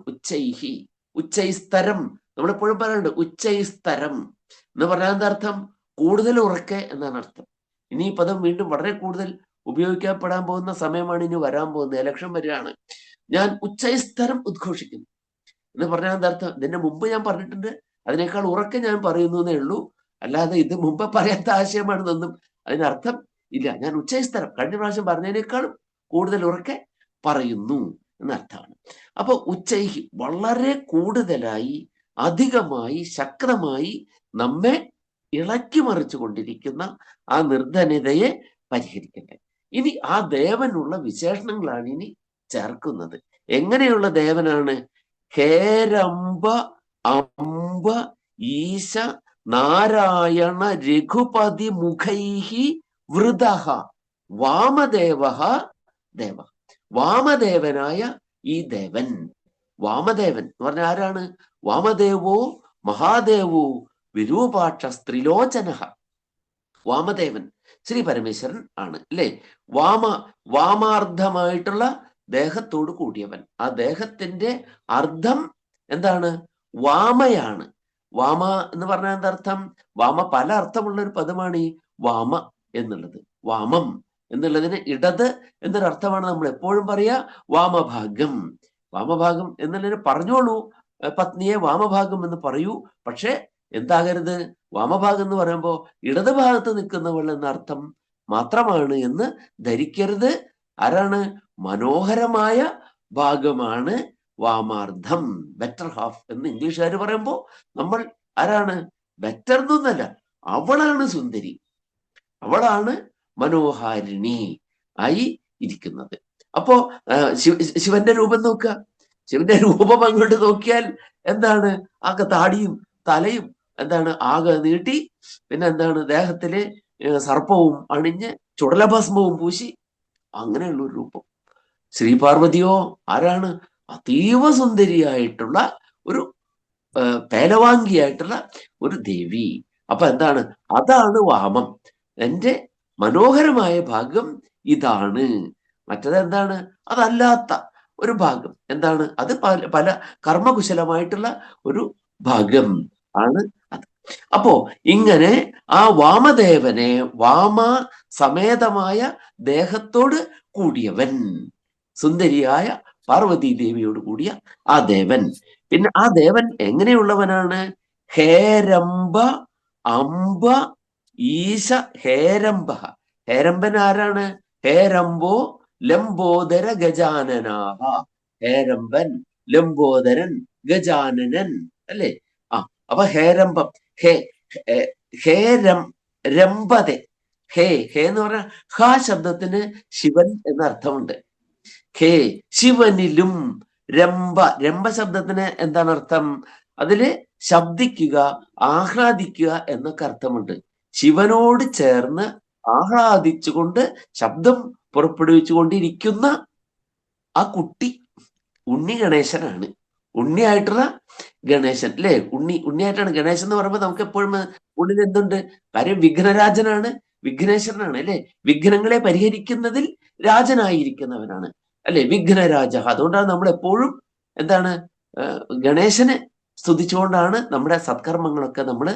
ഉച്ചൈസ്തരം നമ്മളെപ്പോഴും പറയാറുണ്ട്. ഉച്ചൈസ്തരം എന്ന് പറഞ്ഞാൽ എന്താ അർത്ഥം? കൂടുതൽ ഉറക്കെ എന്നാണ് അർത്ഥം. ഇനി ഈ പദം വീണ്ടും വളരെ കൂടുതൽ ഉപയോഗിക്കപ്പെടാൻ പോകുന്ന സമയമാണ് ഇനി വരാൻ പോകുന്നത്. ഇലക്ഷൻ വരികയാണ്. ഞാൻ ഉച്ചൈസ്തരം ഉദ്ഘോഷിക്കുന്നു എന്ന് പറഞ്ഞാൽ എന്താ അർത്ഥം? ഇതിന്റെ മുമ്പ് ഞാൻ പറഞ്ഞിട്ടുണ്ട്, അതിനേക്കാൾ ഉറക്കെ ഞാൻ പറയുന്നു എന്നേ ഉള്ളൂ. അല്ലാതെ ഇത് മുമ്പ് പറയാത്ത ആശയമാണെന്നൊന്നും അതിനർത്ഥം ഇല്ല. ഞാൻ ഉച്ചൈസ്തരം കഴിഞ്ഞ പ്രാവശ്യം പറഞ്ഞതിനേക്കാളും കൂടുതൽ ഉറക്കെ പറയുന്നു എന്നർത്ഥമാണ്. അപ്പൊ ഉച്ചൈഹി വളരെ കൂടുതലായി, അധികമായി, ശക്തമായി നമ്മെ ഇളക്കി മറിച്ചു കൊണ്ടിരിക്കുന്ന ആ നിർധനതയെ പരിഹരിക്കട്ടെ. ഇനി ആ ദേവനുള്ള വിശേഷണങ്ങളാണ് ഇനി ചേർക്കുന്നത്. എങ്ങനെയുള്ള ദേവനാണ്? ഹേരംബ അംബ ഈശ നാരായണ രഘുപതി മുഖൈഹി വൃതഃ വാമദേവഃ ദേവ. വാമദേവനായ ഈ ദേവൻ, വാമദേവൻ എന്ന് പറഞ്ഞാൽ ആരാണ്? വാമദേവോ മഹാദേവോ വിരൂപാക്ഷ സ്ത്രിലോചന. വാമദേവൻ ശ്രീ പരമേശ്വരൻ ആണ്, അല്ലെ? വാമാർദ്ധമായിട്ടുള്ള ദേഹത്തോട് കൂടിയവൻ. ആ ദേഹത്തിന്റെ അർദ്ധം എന്താണ്? വാമയാണ്. വാമ എന്ന് പറഞ്ഞാൽ എന്താർത്ഥം? വാമ പല അർത്ഥമുള്ള ഒരു പദമാണ് ഈ വാമ എന്നുള്ളത്. വാമം എന്നുള്ളതിന് ഇടത് എന്നൊരർത്ഥമാണ് നമ്മൾ എപ്പോഴും പറയാ. വാമഭാഗം, വാമഭാഗം എന്നുള്ളതിന് പറഞ്ഞോളൂ, പത്നിയെ വാമഭാഗം എന്ന് പറയൂ. പക്ഷെ എന്താകരുത്, വാമഭാഗം എന്ന് പറയുമ്പോൾ ഇടത് ഭാഗത്ത് നിൽക്കുന്നവൾ എന്ന അർത്ഥം മാത്രമാണ് എന്ന് ധരിക്കരുത്. ആരാണ്? മനോഹരമായ ഭാഗമാണ് വാമാർദ്ധം, ബെറ്റർ ഹാഫ് എന്ന് ഇംഗ്ലീഷുകാർ പറയുമ്പോൾ നമ്മൾ ആരാണ്? ബെറ്റർ എന്നൊന്നല്ല, അവളാണ് സുന്ദരി, അവളാണ് മനോഹാരിണി ആയി ഇരിക്കുന്നത്. അപ്പോ ശിവന്റെ രൂപം നോക്കുക. ശിവന്റെ രൂപം അങ്ങോട്ട് നോക്കിയാൽ എന്താണ്? ആകെ താടിയും തലയും എന്താണ് ആകെ നീട്ടി, പിന്നെ എന്താണ് ദേഹത്തില് സർപ്പവും അണിഞ്ഞ് ചുടലഭസ്മവും പൂശി അങ്ങനെയുള്ള ഒരു രൂപം. ശ്രീപാർവതിയോ ആരാണ്? അതീവ സുന്ദരിയായിട്ടുള്ള ഒരു പേലവാങ്കിയായിട്ടുള്ള ഒരു ദേവി. അപ്പൊ എന്താണ്? അതാണ് വാമം. എന്റെ മനോഹരമായ ഭാഗം ഇതാണ്. മറ്റത് എന്താണ്? അതല്ലാത്ത ഒരു ഭാഗം എന്താണ്? അത് പല കർമ്മകുശലമായിട്ടുള്ള ഒരു ഭാഗം ആണ് അത്. അപ്പോ ഇങ്ങനെ ആ വാമദേവനെ, വാമ സമേതമായ ദേഹത്തോട് കൂടിയവൻ, സുന്ദരിയായ പാർവതി ദേവിയോട് കൂടിയ ആ ദേവൻ. പിന്നെ ആ ദേവൻ എങ്ങനെയുള്ളവനാണ്? ഹേരംബ അംബ ഈശ ഹേരംബ. ഹേരംബൻ ആരാണ്? ഹേരംബോ ലംബോദര ഗജാനനാഹ. ഹേരംബൻ, ലംബോദരൻ, ഗജാനനൻ അല്ലേ? അപ്പൊ ഹേരംബം, രംബതെ. ഹേ എന്ന് പറഞ്ഞാൽ ഹ ശബ്ദത്തിന് ശിവൻ എന്ന അർത്ഥമുണ്ട്. ഹേ ശിവനിലും. രംബ ശബ്ദത്തിന് എന്താണ് അർത്ഥം? അതില് ശബ്ദിക്കുക, ആഹ്ലാദിക്കുക എന്നൊക്കെ അർത്ഥമുണ്ട്. ശിവനോട് ചേർന്ന് ആഹ്ലാദിച്ചുകൊണ്ട് ശബ്ദം പുറപ്പെടുവിച്ചുകൊണ്ടിരിക്കുന്ന ആ കുട്ടി ഉണ്ണി ഗണേശനാണ്. ഉണ്ണിയായിട്ടുള്ള ഗണേശൻ അല്ലേ? ഉണ്ണിയായിട്ടാണ് ഗണേശൻ എന്ന് പറയുമ്പോൾ നമുക്ക് എപ്പോഴും ഉള്ളിൽ എന്തുണ്ട്? കാര്യം വിഘ്നരാജനാണ്, വിഘ്നേശ്വരനാണ് അല്ലെ? വിഘ്നങ്ങളെ പരിഹരിക്കുന്നതിൽ രാജനായിരിക്കുന്നവനാണ് അല്ലെ? വിഘ്നരാജ. അതുകൊണ്ടാണ് നമ്മൾ എപ്പോഴും എന്താണ് ഗണേശനെ സ്തുതിച്ചുകൊണ്ടാണ് നമ്മുടെ സത്കർമ്മങ്ങളൊക്കെ നമ്മൾ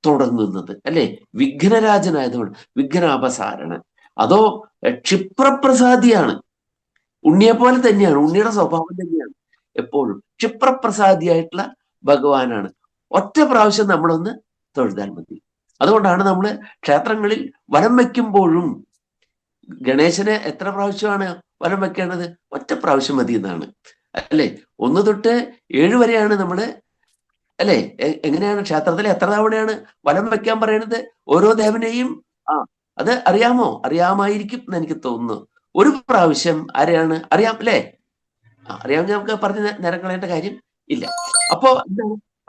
തുടങ്ങുന്നത് അല്ലെ? വിഘ്നരാജനായതുകൊണ്ട് വിഘ്നാപസാരണൻ. അതോ ക്ഷിപ്രപ്രസാദിയാണ്. ഉണ്ണിയെ പോലെ തന്നെയാണ്, ഉണ്ണിയുടെ സ്വഭാവം തന്നെയാണ് എപ്പോഴും ക്ഷിപ്രപ്രസാദിയായിട്ടുള്ള ഭഗവാനാണ്. ഒറ്റ പ്രാവശ്യം നമ്മളൊന്ന് തൊഴുതാൽ മതി. അതുകൊണ്ടാണ് നമ്മൾ ക്ഷേത്രങ്ങളിൽ വലം വയ്ക്കുമ്പോഴും ഗണേശനെ എത്ര പ്രാവശ്യമാണ് വലം വെക്കേണ്ടത്? ഒറ്റ പ്രാവശ്യം മതി എന്നാണ് അല്ലെ? 1 തൊട്ട് 7 വരെയാണ് നമ്മള് അല്ലെ? എങ്ങനെയാണ് ക്ഷേത്രത്തിൽ എത്ര തവണയാണ് വലം വെക്കാൻ പറയുന്നത്? ഓരോ ദേവനെയും അത് അറിയാമോ? അറിയാമായിരിക്കും എന്ന് എനിക്ക് തോന്നുന്നു. 1 പ്രാവശ്യം ആരെയാണ് അറിയാം അല്ലെ? അറിയാമെങ്കിൽ നമുക്ക് പറഞ്ഞ് നേരം കളയേണ്ട കാര്യം ഇല്ല. അപ്പോ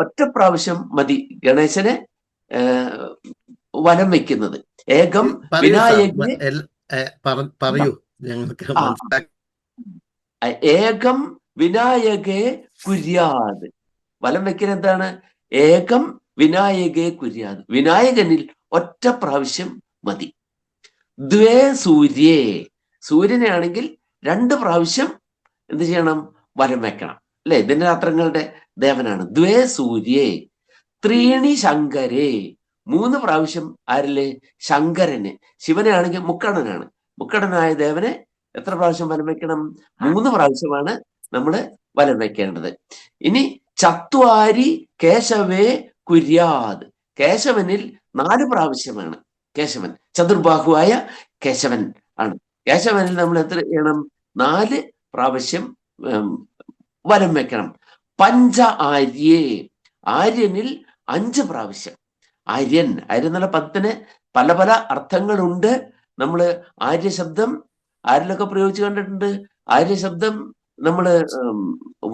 ഒറ്റ പ്രാവശ്യം മതി ഗണേശനെ വലം വെക്കുന്നത്. ഏകം വിനായകനെ പറയൂ. ഏകം വിനായകെ കുര്യാത്. വലം വെക്കുന്ന എന്താണ്? ഏകം വിനായകെ കുര്യാത്. വിനായകനിൽ ഒറ്റ പ്രാവശ്യം മതി. ദ്വേ സൂര്യേ. സൂര്യനെ ആണെങ്കിൽ 2 പ്രാവശ്യം എന്ത് ചെയ്യണം? വലം വെക്കണം അല്ലെ? ദിനരാത്രങ്ങളുടെ ദേവനാണ്. ദ്വേ സൂര്യേ. ത്രീണി ശങ്കരേ. 3 പ്രാവശ്യം ആരില്ലേ? ശങ്കരന്. ശിവനെ ആണെങ്കിൽ മുക്കടനാണ്. മുക്കടനായ ദേവനെ എത്ര പ്രാവശ്യം വലം വെക്കണം? 3 പ്രാവശ്യമാണ് നമ്മൾ വലം വെക്കേണ്ടത്. ഇനി ചത്വാരി കേശവേ കുര്യാത്. കേശവനിൽ 4 പ്രാവശ്യമാണ്. കേശവൻ ചതുർബാഹുവായ കേശവൻ ആണ്. കേശവനിൽ നമ്മൾ എത്ര ചെയ്യണം? 4 പ്രാവശ്യം വലം വെക്കണം. പഞ്ച ആര്യേ. ആര്യനിൽ 5 പ്രാവശ്യം. ആര്യൻ എന്നുള്ള പദത്തിന് പല പല അർത്ഥങ്ങളുണ്ട്. നമ്മൾ ആര്യ ശബ്ദം ആരിലൊക്കെ പ്രയോഗിച്ച് കണ്ടിട്ടുണ്ട്. ആര്യ ശബ്ദം നമ്മള്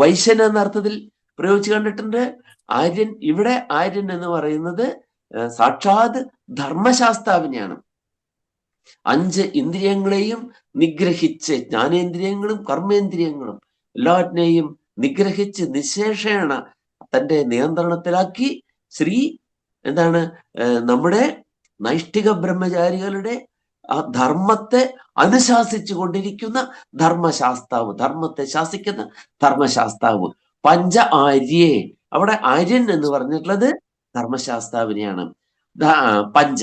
വൈശ്യൻ എന്ന അർത്ഥത്തിൽ പ്രയോഗിച്ച് കണ്ടിട്ടുണ്ട്. ആര്യൻ, ഇവിടെ ആര്യൻ എന്ന് പറയുന്നത് സാക്ഷാത് ധർമ്മശാസ്താവിനെയാണ്. 5 ഇന്ദ്രിയങ്ങളെയും നിഗ്രഹിച്ച്, ജ്ഞാനേന്ദ്രിയങ്ങളും കർമ്മേന്ദ്രിയങ്ങളും എല്ലാറ്റിനെയും നിഗ്രഹിച്ച് നിശേഷേണ തന്റെ നിയന്ത്രണത്തിലാക്കി ശ്രീ എന്താണ് നമ്മുടെ നൈഷ്ഠിക ബ്രഹ്മചാരികളുടെ ആ ധർമ്മത്തെ അനുശാസിച്ചു കൊണ്ടിരിക്കുന്ന ധർമ്മശാസ്താവ്, ധർമ്മത്തെ ശാസിക്കുന്ന ധർമ്മശാസ്താവ്. പഞ്ച ആര്യേ, അവിടെ ആര്യൻ എന്ന് പറഞ്ഞിട്ടുള്ളത് ധർമ്മശാസ്താവിനെയാണ്. പഞ്ച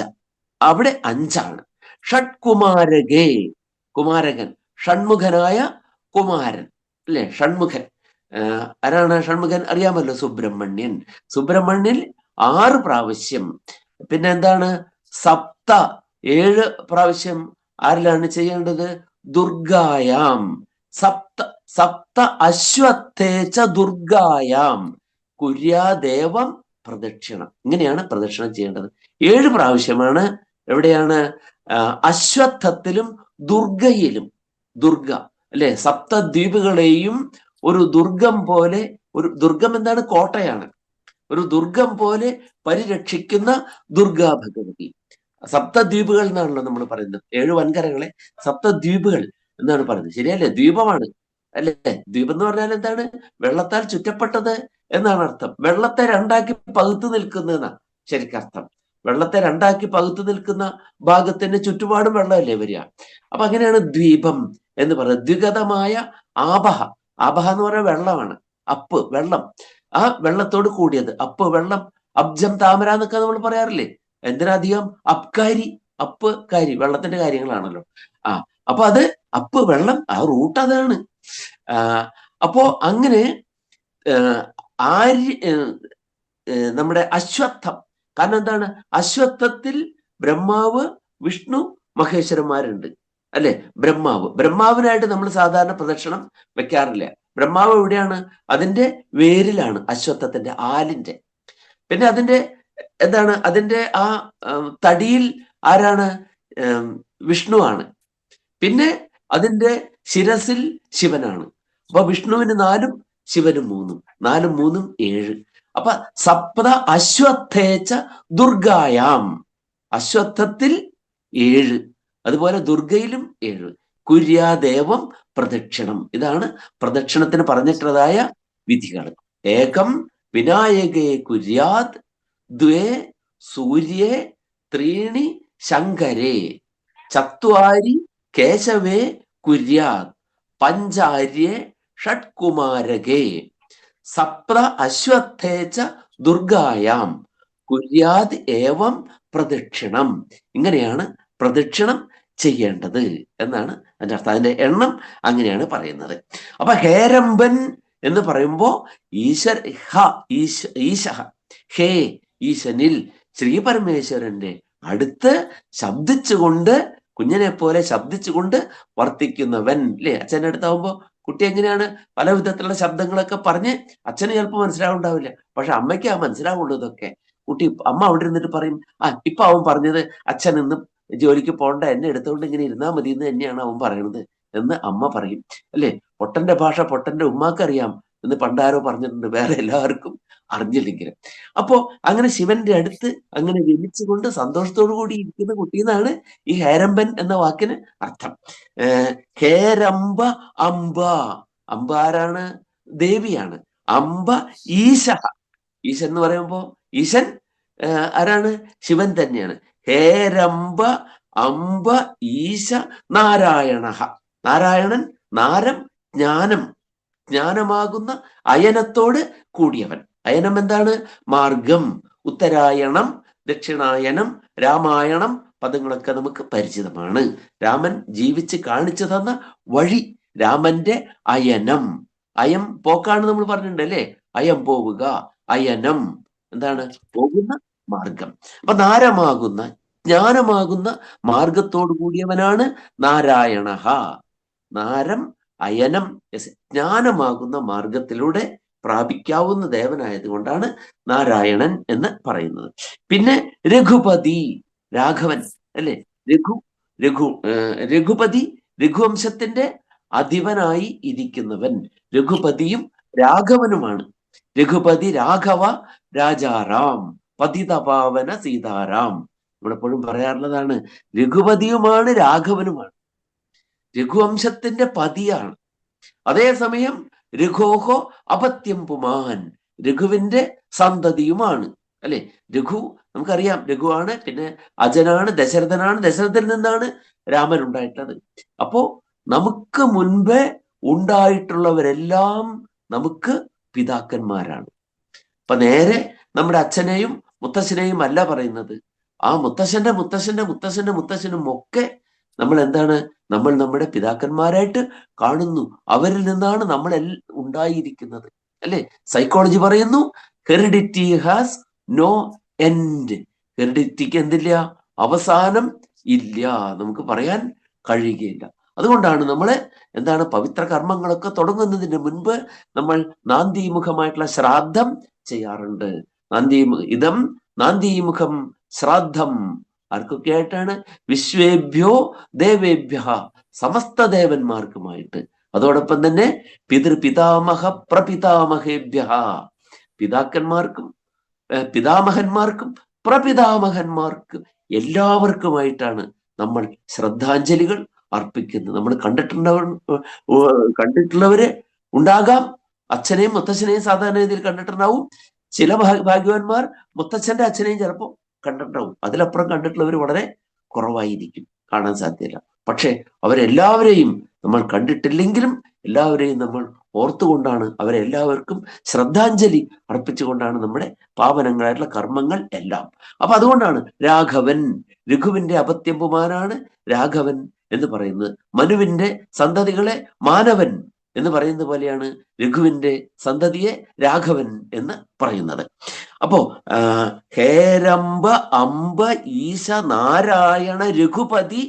അവിടെ 5ആണ്. ഷഡ്കുമാരകേ, കുമാരകൻ, ഷൺമുഖനായ കുമാരൻ അല്ലെ, ഷൺമുഖൻ. ആരാണ് ഷൺമുഖൻ? അറിയാമല്ലോ, സുബ്രഹ്മണ്യൻ. സുബ്രഹ്മണ്യൻ 6 പ്രാവശ്യം. പിന്നെ എന്താണ്? 7 പ്രാവശ്യം ആരിലാണ് ചെയ്യേണ്ടത്? ദുർഗായാം. സപ്ത അശ്വത്തേച്ച ദുർഗായാം കുര്യാദേവം പ്രദക്ഷിണം. ഇങ്ങനെയാണ് പ്രദക്ഷിണം ചെയ്യേണ്ടത്. 7 പ്രാവശ്യമാണ്. എവിടെയാണ്? അശ്വത്ഥത്തിലും ദുർഗയിലും. ദുർഗ അല്ലെ, സപ്തദ്വീപുകളെയും ഒരു ദുർഗം പോലെ, ഒരു ദുർഗം എന്താണ്? കോട്ടയാണ്. ഒരു ദുർഗം പോലെ പരിരക്ഷിക്കുന്ന ദുർഗാ ഭഗവതി. സപ്തദ്വീപുകൾ എന്നാണല്ലോ നമ്മൾ പറയുന്നത്. 7 വൻകരകളെ സപ്തദ്വീപുകൾ എന്നാണ് പറയുന്നത്. ശരിയല്ലേ? ദ്വീപമാണ് അല്ലേ? ദ്വീപം എന്ന് പറഞ്ഞാൽ എന്താണ്? വെള്ളത്താൽ ചുറ്റപ്പെട്ടത് എന്നാണ് അർത്ഥം. വെള്ളത്തെ 2ആക്കി പകുത്തു നിൽക്കുന്നതെന്നാണ് ശരിക്കർത്ഥം. വെള്ളത്തെ 2ആക്കി പകുത്തു നിൽക്കുന്ന ഭാഗത്തിന് ചുറ്റുപാടും വെള്ളമല്ലേ വരിക. അപ്പൊ അങ്ങനെയാണ് ദ്വീപം എന്ന് പറയുന്നത്. ദ്വിഗതമായ ആബഹ. ആബഹ എന്ന് പറയുന്നത് വെള്ളമാണ്. അപ്പ്, വെള്ളം. ആ വെള്ളത്തോട് കൂടിയത് അപ്പ്, വെള്ളം. അബ്ജം, താമര എന്നൊക്കെ നമ്മൾ പറയാറില്ലേ? എന്തിനധികം? അബ്കാരി, അപ്പ് കാരി, വെള്ളത്തിന്റെ കാര്യങ്ങളാണല്ലോ. അപ്പൊ അത് അപ്പ്, വെള്ളം, ആ റൂട്ട് അതാണ്. അപ്പോ അങ്ങനെ നമ്മുടെ അശ്വത്ഥം. കാരണം എന്താണ്? അശ്വത്ഥത്തിൽ ബ്രഹ്മാവ്, വിഷ്ണു, മഹേശ്വരന്മാരുണ്ട് അല്ലെ? ബ്രഹ്മാവിനായിട്ട് നമ്മൾ സാധാരണ പ്രദക്ഷിണം വെക്കാറില്ല. ബ്രഹ്മാവ് എവിടെയാണ്? അതിന്റെ വേരിലാണ്, അശ്വത്ഥത്തിന്റെ ആലിന്റെ. പിന്നെ അതിന്റെ എന്താണ്? അതിന്റെ ആ തടിയിൽ ആരാണ്? വിഷ്ണുവാണ്. പിന്നെ അതിന്റെ ശിരസിൽ ശിവനാണ്. അപ്പൊ വിഷ്ണുവിന് 4ഉം ശിവന് 3ഉം. 4ഉം 3ഉം 7. അപ്പൊ സപ്ത അശ്വത്ഥേച്ച ദുർഗായാം. അശ്വത്ഥത്തിൽ 7, അതുപോലെ ദുർഗയിലും 7. കുര്യാദേവം പ്രദക്ഷിണം. ഇതാണ് പ്രദക്ഷിണത്തിന് പറഞ്ഞിട്ടുള്ളതായ വിധികൾ. ഏകം വിനായകേ കുര്യാത്, ദ്വേ സൂര്യേ, ത്രീണി ശങ്കരേ, ചത്വാരി കേശവേ കുര്യാത്, പഞ്ചാര്യേ ഷഡ്കുമാരകേ, സപ്ത അശ്വത്ഥേച്ച ദുർഗായാം കുര്യാത് ഏവം പ്രദക്ഷിണം. ഇങ്ങനെയാണ് പ്രദക്ഷിണം ചെയ്യേണ്ടത് എന്നാണ് അതിന്റെ അർത്ഥം. അതിന്റെ എണ്ണം അങ്ങനെയാണ് പറയുന്നത്. അപ്പൊ ഹേരമ്പൻ എന്ന് പറയുമ്പോ ഈശ, ഹേ, ഈശനിൽ, ശ്രീ പരമേശ്വരന്റെ അടുത്ത് ശബ്ദിച്ചുകൊണ്ട്, കുഞ്ഞിനെ പോലെ ശബ്ദിച്ചുകൊണ്ട് വർത്തിക്കുന്നവൻ അല്ലെ? അച്ഛൻ്റെ അടുത്താവുമ്പോ കുട്ടി എങ്ങനെയാണ്? പല വിധത്തിലുള്ള ശബ്ദങ്ങളൊക്കെ പറഞ്ഞ് അച്ഛന് ചിലപ്പോൾ മനസ്സിലാവുണ്ടാവില്ല, പക്ഷെ അമ്മയ്ക്ക് ആ മനസ്സിലാവുള്ളൂ ഇതൊക്കെ. അമ്മ അവിടെ ഇരുന്നിട്ട് പറയും, ഇപ്പൊ അവൻ പറഞ്ഞത് അച്ഛൻ ഇന്ന് ജോലിക്ക് പോകണ്ട, എന്നെ എടുത്തുകൊണ്ട് ഇങ്ങനെ ഇരുന്നാൽ മതി എന്ന് തന്നെയാണ് അവൻ പറയുന്നത് എന്ന് അമ്മ പറയും അല്ലെ? പൊട്ടന്റെ ഭാഷ പൊട്ടന്റെ ഉമ്മാക്കറിയാം എന്ന് പണ്ടാരോ പറഞ്ഞിട്ടുണ്ട്, വേറെ എല്ലാവർക്കും അറിഞ്ഞില്ലെങ്കിലും. അപ്പോ അങ്ങനെ ശിവന്റെ അടുത്ത് അങ്ങനെ രമിച്ചുകൊണ്ട് സന്തോഷത്തോടു കൂടി ഇരിക്കുന്ന കുട്ടി എന്നാണ് ഈ ഹേരമ്പൻ എന്ന വാക്കിന് അർത്ഥം. ഹേരംബ അംബ. അംബ ആരാണ്? ദേവിയാണ്. അംബ ഈശ. ഈശൻ എന്ന് പറയുമ്പോ ഈശൻ ആരാണ്? ശിവൻ തന്നെയാണ്. ഹേരംബ അംബ ഈശ നാരായണ. നാരായണൻ, നാരം, ജ്ഞാനം, ജ്ഞാനമാകുന്ന അയനത്തോട് കൂടിയവൻ. അയനം എന്താണ്? മാർഗം. ഉത്തരായണം, ദക്ഷിണായനം, രാമായണം പദങ്ങളൊക്കെ നമുക്ക് പരിചിതമാണ്. രാമൻ ജീവിച്ച് കാണിച്ചു തന്ന വഴി, രാമന്റെ അയനം. അയം പോക്കാണ് നമ്മൾ പറഞ്ഞിട്ടുണ്ട് അല്ലെ? അയം പോവുക, അയനം എന്താണ്? പോകുന്ന മാർഗം. അപ്പൊ നാരമാകുന്ന, ജ്ഞാനമാകുന്ന മാർഗത്തോടു കൂടിയവനാണ് നാരായണ. നാരം, അയനം, ജ്ഞാനമാകുന്ന മാർഗത്തിലൂടെ പ്രാപിക്കാവുന്ന ദേവനായത് കൊണ്ടാണ് നാരായണൻ എന്ന് പറയുന്നത്. പിന്നെ രഘുപതി, രാഘവൻ അല്ലെ? രഘുപതി, രഘുവംശത്തിന്റെ അധിപനായി ഇരിക്കുന്നവൻ. രഘുപതിയും രാഘവനുമാണ്. രഘുപതി രാഘവ രാജാറാം പതിതപാവന സീതാറാം. നമ്മളെപ്പോഴും പറയാറുള്ളതാണ്, രഘുപതിയുമാണ് രാഘവനുമാണ്. രഘുവംശത്തിന്റെ പതിയാണ്. അതേസമയം രഘോഹോ അപത്യം പുമാൻ, രഘുവിന്റെ സന്തതിയുമാണ് അല്ലെ? രഘു നമുക്കറിയാം, രഘുവാണ്. പിന്നെ അജനാണ്, ദശരഥനാണ്. ദശരഥനിൽ നിന്നാണ് രാമൻ ഉണ്ടായിട്ടുള്ളത്. അപ്പോ നമുക്ക് മുൻപേ ഉണ്ടായിട്ടുള്ളവരെല്ലാം നമുക്ക് പിതാക്കന്മാരാണ്. അപ്പൊ നേരെ നമ്മുടെ അച്ഛനെയും മുത്തശ്ശനെയും അല്ല പറയുന്നത്, ആ മുത്തശ്ശന്റെ മുത്തശ്ശന്റെ മുത്തശ്ശന്റെ മുത്തശ്ശനും ഒക്കെ നമ്മൾ എന്താണ്, നമ്മൾ നമ്മുടെ പിതാക്കന്മാരായിട്ട് കാണുന്നു. അവരിൽ നിന്നാണ് നമ്മൾ ഉണ്ടായിരിക്കുന്നത്, അല്ലെ? സൈക്കോളജി പറയുന്നു ഹെറിഡിറ്റി ഹാസ് നോ എൻഡ്. ഹെറിഡിറ്റിക്ക് എന്തില്ല? അവസാനം ഇല്ല, നമുക്ക് പറയാൻ കഴിയുകയില്ല. അതുകൊണ്ടാണ് നമ്മള് എന്താണ് പവിത്ര കർമ്മങ്ങളൊക്കെ തുടങ്ങുന്നതിന് മുൻപ് നമ്മൾ നാന്ദീമുഖമായിട്ടുള്ള ശ്രാദ്ധം ചെയ്യാറുണ്ട്. ഇതം നാന്ദീമുഖം ശ്രാദ്ധം ആർക്കൊക്കെ ആയിട്ടാണ്? വിശ്വേഭ്യോ ദേവേഭ്യ, സമസ്ത ദേവന്മാർക്കുമായിട്ട്. അതോടൊപ്പം തന്നെ പിതൃപിതാമഹ പ്രപിതാമഹേഭ്യ, പിതാക്കന്മാർക്കും പിതാമഹന്മാർക്കും പ്രപിതാമഹന്മാർക്കും എല്ലാവർക്കുമായിട്ടാണ് നമ്മൾ ശ്രദ്ധാഞ്ജലികൾ അർപ്പിക്കുന്നത്. നമ്മൾ കണ്ടിട്ടുള്ളവര് ഉണ്ടാകാം, അച്ഛനെയും മുത്തച്ഛനെയും സാധാരണ രീതിയിൽ കണ്ടിട്ടുണ്ടാവും. ചില ഭാഗ്യവാന്മാർ മുത്തച്ഛന്റെ അച്ഛനെയും ചിലപ്പോൾ കണ്ടിട്ടുണ്ടാവും. അതിലപ്പുറം കണ്ടിട്ടുള്ളവർ വളരെ കുറവായിരിക്കും, കാണാൻ സാധ്യതയില്ല. പക്ഷെ അവരെല്ലാവരെയും നമ്മൾ കണ്ടിട്ടില്ലെങ്കിലും എല്ലാവരെയും നമ്മൾ ഓർത്തുകൊണ്ടാണ്, അവരെല്ലാവർക്കും ശ്രദ്ധാഞ്ജലി അർപ്പിച്ചുകൊണ്ടാണ് നമ്മുടെ പാവനങ്ങളായിട്ടുള്ള കർമ്മങ്ങൾ എല്ലാം. അപ്പൊ അതുകൊണ്ടാണ് രാഘവൻ, രഘുവിന്റെ അപത്യമ്പുമാനാണ് രാഘവൻ എന്ന് പറയുന്നത്. മനുവിന്റെ സന്തതികളെ മാനവൻ എന്ന് പറയുന്നത് പോലെയാണ് രഘുവിന്റെ സന്തതിയെ രാഘവൻ എന്ന് പറയുന്നത്. അപ്പോ ഹേരംബ അംബ ഈശ നാരായണ രഘുപതി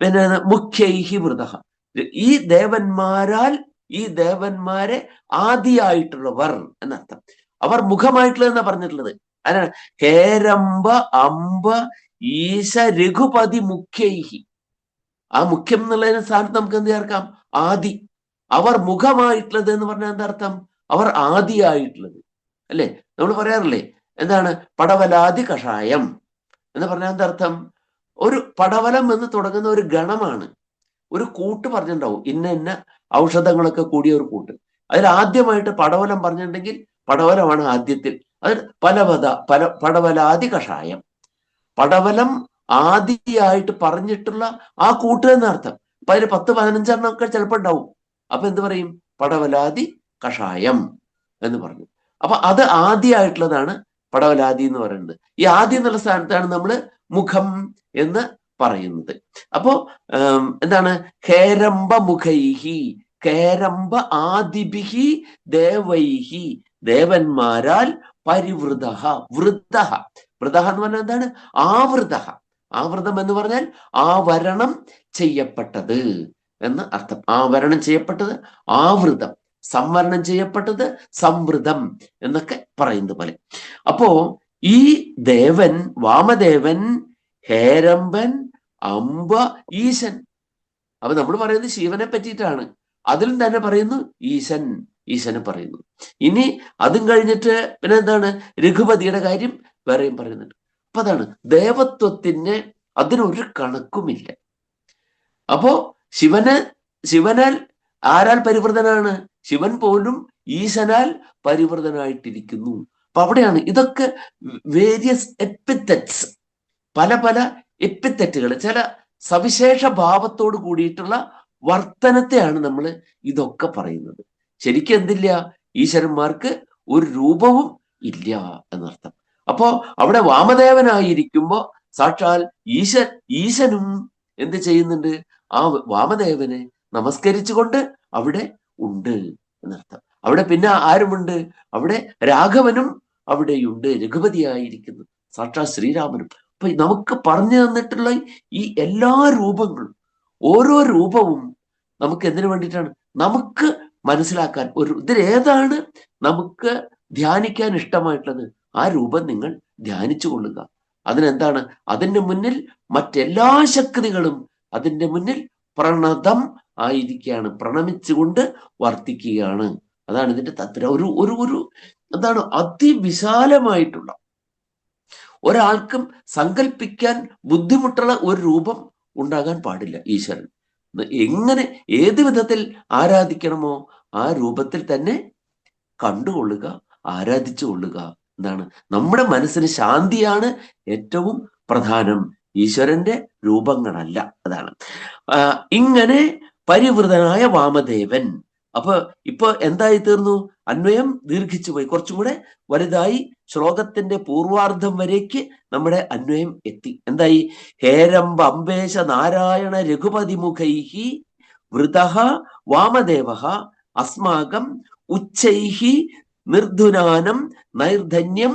പിന്നെ മുഖ്യൈഹി വൃത. ഈ ദേവന്മാരാൽ, ഈ ദേവന്മാരെ ആദിയായിട്ടുള്ളവർ എന്നർത്ഥം. അവർ മുഖമായിട്ടുള്ളത് എന്നാ പറഞ്ഞിട്ടുള്ളത്. അതിനാണ് ഹേരംബ അംബ ഈശ രഘുപതി മുഖ്യൈഹി. ആ മുഖ്യം എന്നുള്ളതിന് സ്ഥാനത്ത് നമുക്ക് എന്ത് ചേർക്കാം? ആദി. അവർ മുഖമായിട്ടുള്ളത് എന്ന് പറഞ്ഞാൽ എന്താ അർത്ഥം? അവർ ആദിയായിട്ടുള്ളത്, അല്ലെ? നമ്മൾ പറയാറില്ലേ എന്താണ് പടവലാദി കഷായം എന്ന് പറഞ്ഞാൽ എന്താ അർത്ഥം? ഒരു പടവലം എന്ന് തുടങ്ങുന്ന ഒരു ഗണമാണ്, ഒരു കൂട്ട് പറഞ്ഞിട്ടുണ്ടാവും, ഇന്ന ഇന്ന ഔഷധങ്ങളൊക്കെ കൂടിയ ഒരു കൂട്ട്. അതിൽ ആദ്യമായിട്ട് പടവലം പറഞ്ഞിട്ടുണ്ടെങ്കിൽ പടവലമാണ് ആദ്യത്തിൽ. അത് പടവലാദി കഷായം, പടവലം ആദിയായിട്ട് പറഞ്ഞിട്ടുള്ള ആ കൂട്ട് എന്നർത്ഥം. അപ്പൊ അതിന് 10-15 ഒക്കെ ചിലപ്പോൾ ഉണ്ടാവും. അപ്പൊ എന്ത് പറയും? പടവലാദി കഷായം എന്ന് പറഞ്ഞു. അപ്പൊ അത് ആദിയായിട്ടുള്ളതാണ് പടവലാദി എന്ന് പറയുന്നത്. ഈ ആദി എന്നുള്ള സ്ഥാനത്താണ് നമ്മൾ മുഖം എന്ന് പറയുന്നത്. അപ്പോ എന്താണ്? ഖേരംബ മുഖൈഹി, ഖേരംബ ആദിഭിഹി ദേവൈഹി, ദേവന്മാരാൽ പരിവൃത. വൃത, വൃത എന്ന് പറഞ്ഞാൽ എന്താണ്? ആവൃത. ആവൃതം എന്ന് പറഞ്ഞാൽ ആവരണം ചെയ്യപ്പെട്ടത് എന്ന് അർത്ഥം. ആവരണം ചെയ്യപ്പെട്ടത് ആവൃതം, സംവരണം ചെയ്യപ്പെട്ടത് സംവൃതം എന്നൊക്കെ പറയുന്നത് പോലെ. അപ്പോ ഈ ദേവൻ, വാമദേവൻ, ഹേരംബൻ, അംബ, ഈശൻ. അപ്പൊ നമ്മൾ പറയുന്നത് ശിവനെ പറ്റിയിട്ടാണ്. അതിലും തന്നെ പറയുന്നു ഈശൻ, ഈശന് പറയുന്നു. ഇനി അതും കഴിഞ്ഞിട്ട് പിന്നെ എന്താണ്? രഘുപതിയുടെ കാര്യം വേറെയും പറയുന്നുണ്ട്. അപ്പൊ അതാണ് ദേവത്വത്തിന് അതിനൊരു കണക്കുമില്ല. അപ്പോ ശിവനാൽ ആരാൽ പരിവൃതനാണ്? ശിവൻ പോലും ഈശനാൽ പരിവൃതനായിട്ടിരിക്കുന്നു. അപ്പൊ അവിടെയാണ് ഇതൊക്കെ വേരിയസ് എപ്പിത്തറ്റ്സ്, പല പല എപ്പിത്തറ്റുകൾ, ചില സവിശേഷ ഭാവത്തോട് കൂടിയിട്ടുള്ള വർത്തനത്തെയാണ് നമ്മൾ ഇതൊക്കെ പറയുന്നത്. ശരിക്കും എന്തില്ല? ഈശ്വരന്മാർക്ക് ഒരു രൂപവും ഇല്ല എന്നർത്ഥം. അപ്പോ അവിടെ വാമദേവനായിരിക്കുമ്പോ സാക്ഷാൽ ഈശനും എന്ത് ചെയ്യുന്നുണ്ട്? ആ വാമദേവനെ നമസ്കരിച്ചുകൊണ്ട് അവിടെ ഉണ്ട് എന്നർത്ഥം. അവിടെ പിന്നെ ആരുമുണ്ട്? അവിടെ രാഘവനും അവിടെയുണ്ട്, രഘുപതിയായിരിക്കുന്നു സാക്ഷാൽ ശ്രീരാമനും. അപ്പൊ നമുക്ക് പറഞ്ഞു തന്നിട്ടുള്ള ഈ എല്ലാ രൂപങ്ങളും, ഓരോ രൂപവും നമുക്ക് എന്തിനു വേണ്ടിയിട്ടാണ്? നമുക്ക് മനസ്സിലാക്കാൻ. ഇതിലേതാണ് നമുക്ക് ധ്യാനിക്കാൻ ഇഷ്ടമായിട്ടുള്ളത്, ആ രൂപം നിങ്ങൾ ധ്യാനിച്ചു കൊള്ളുക. അതിനെന്താണ്? അതിന്റെ മുന്നിൽ മറ്റെല്ലാ ശക്തികളും അതിന്റെ മുന്നിൽ പ്രണതം ആയിരിക്കുകയാണ്, പ്രണമിച്ചുകൊണ്ട് വർത്തിക്കുകയാണ്. അതാണ് ഇതിന്റെ താത്പര്യം. ഒരു എന്താണ്? അതിവിശാലമായിട്ടുള്ള, ഒരാൾക്കും സങ്കല്പിക്കാൻ ബുദ്ധിമുട്ടുള്ള ഒരു രൂപം ഉണ്ടാകാൻ പാടില്ല ഈശ്വരൻ. എങ്ങനെ, ഏത് വിധത്തിൽ ആരാധിക്കണമോ ആ രൂപത്തിൽ തന്നെ കണ്ടുകൊള്ളുക, ആരാധിച്ചു കൊള്ളുക. എന്താണ്? നമ്മുടെ മനസ്സിന് ശാന്തിയാണ് ഏറ്റവും പ്രധാനം, ഈശ്വരന്റെ രൂപങ്ങളല്ല. അതാണ് ഇങ്ങനെ പരിവൃതനായ വാമദേവൻ. അപ്പൊ ഇപ്പൊ എന്തായി തീർന്നു? അന്വയം ദീർഘിച്ചു പോയി, കുറച്ചും കൂടെ വലുതായി. ശ്ലോകത്തിന്റെ പൂർവാർദ്ധം വരേക്ക് നമ്മുടെ അന്വയം എത്തി. എന്തായി? ഹേരംബ അംബേശ നാരായണ രഘുപതി മുഖൈഹി വൃതഃ വാമദേവഃ അസ്മാകം ഉച്ചൈഹി നിർധുനാനം നൈർധന്യം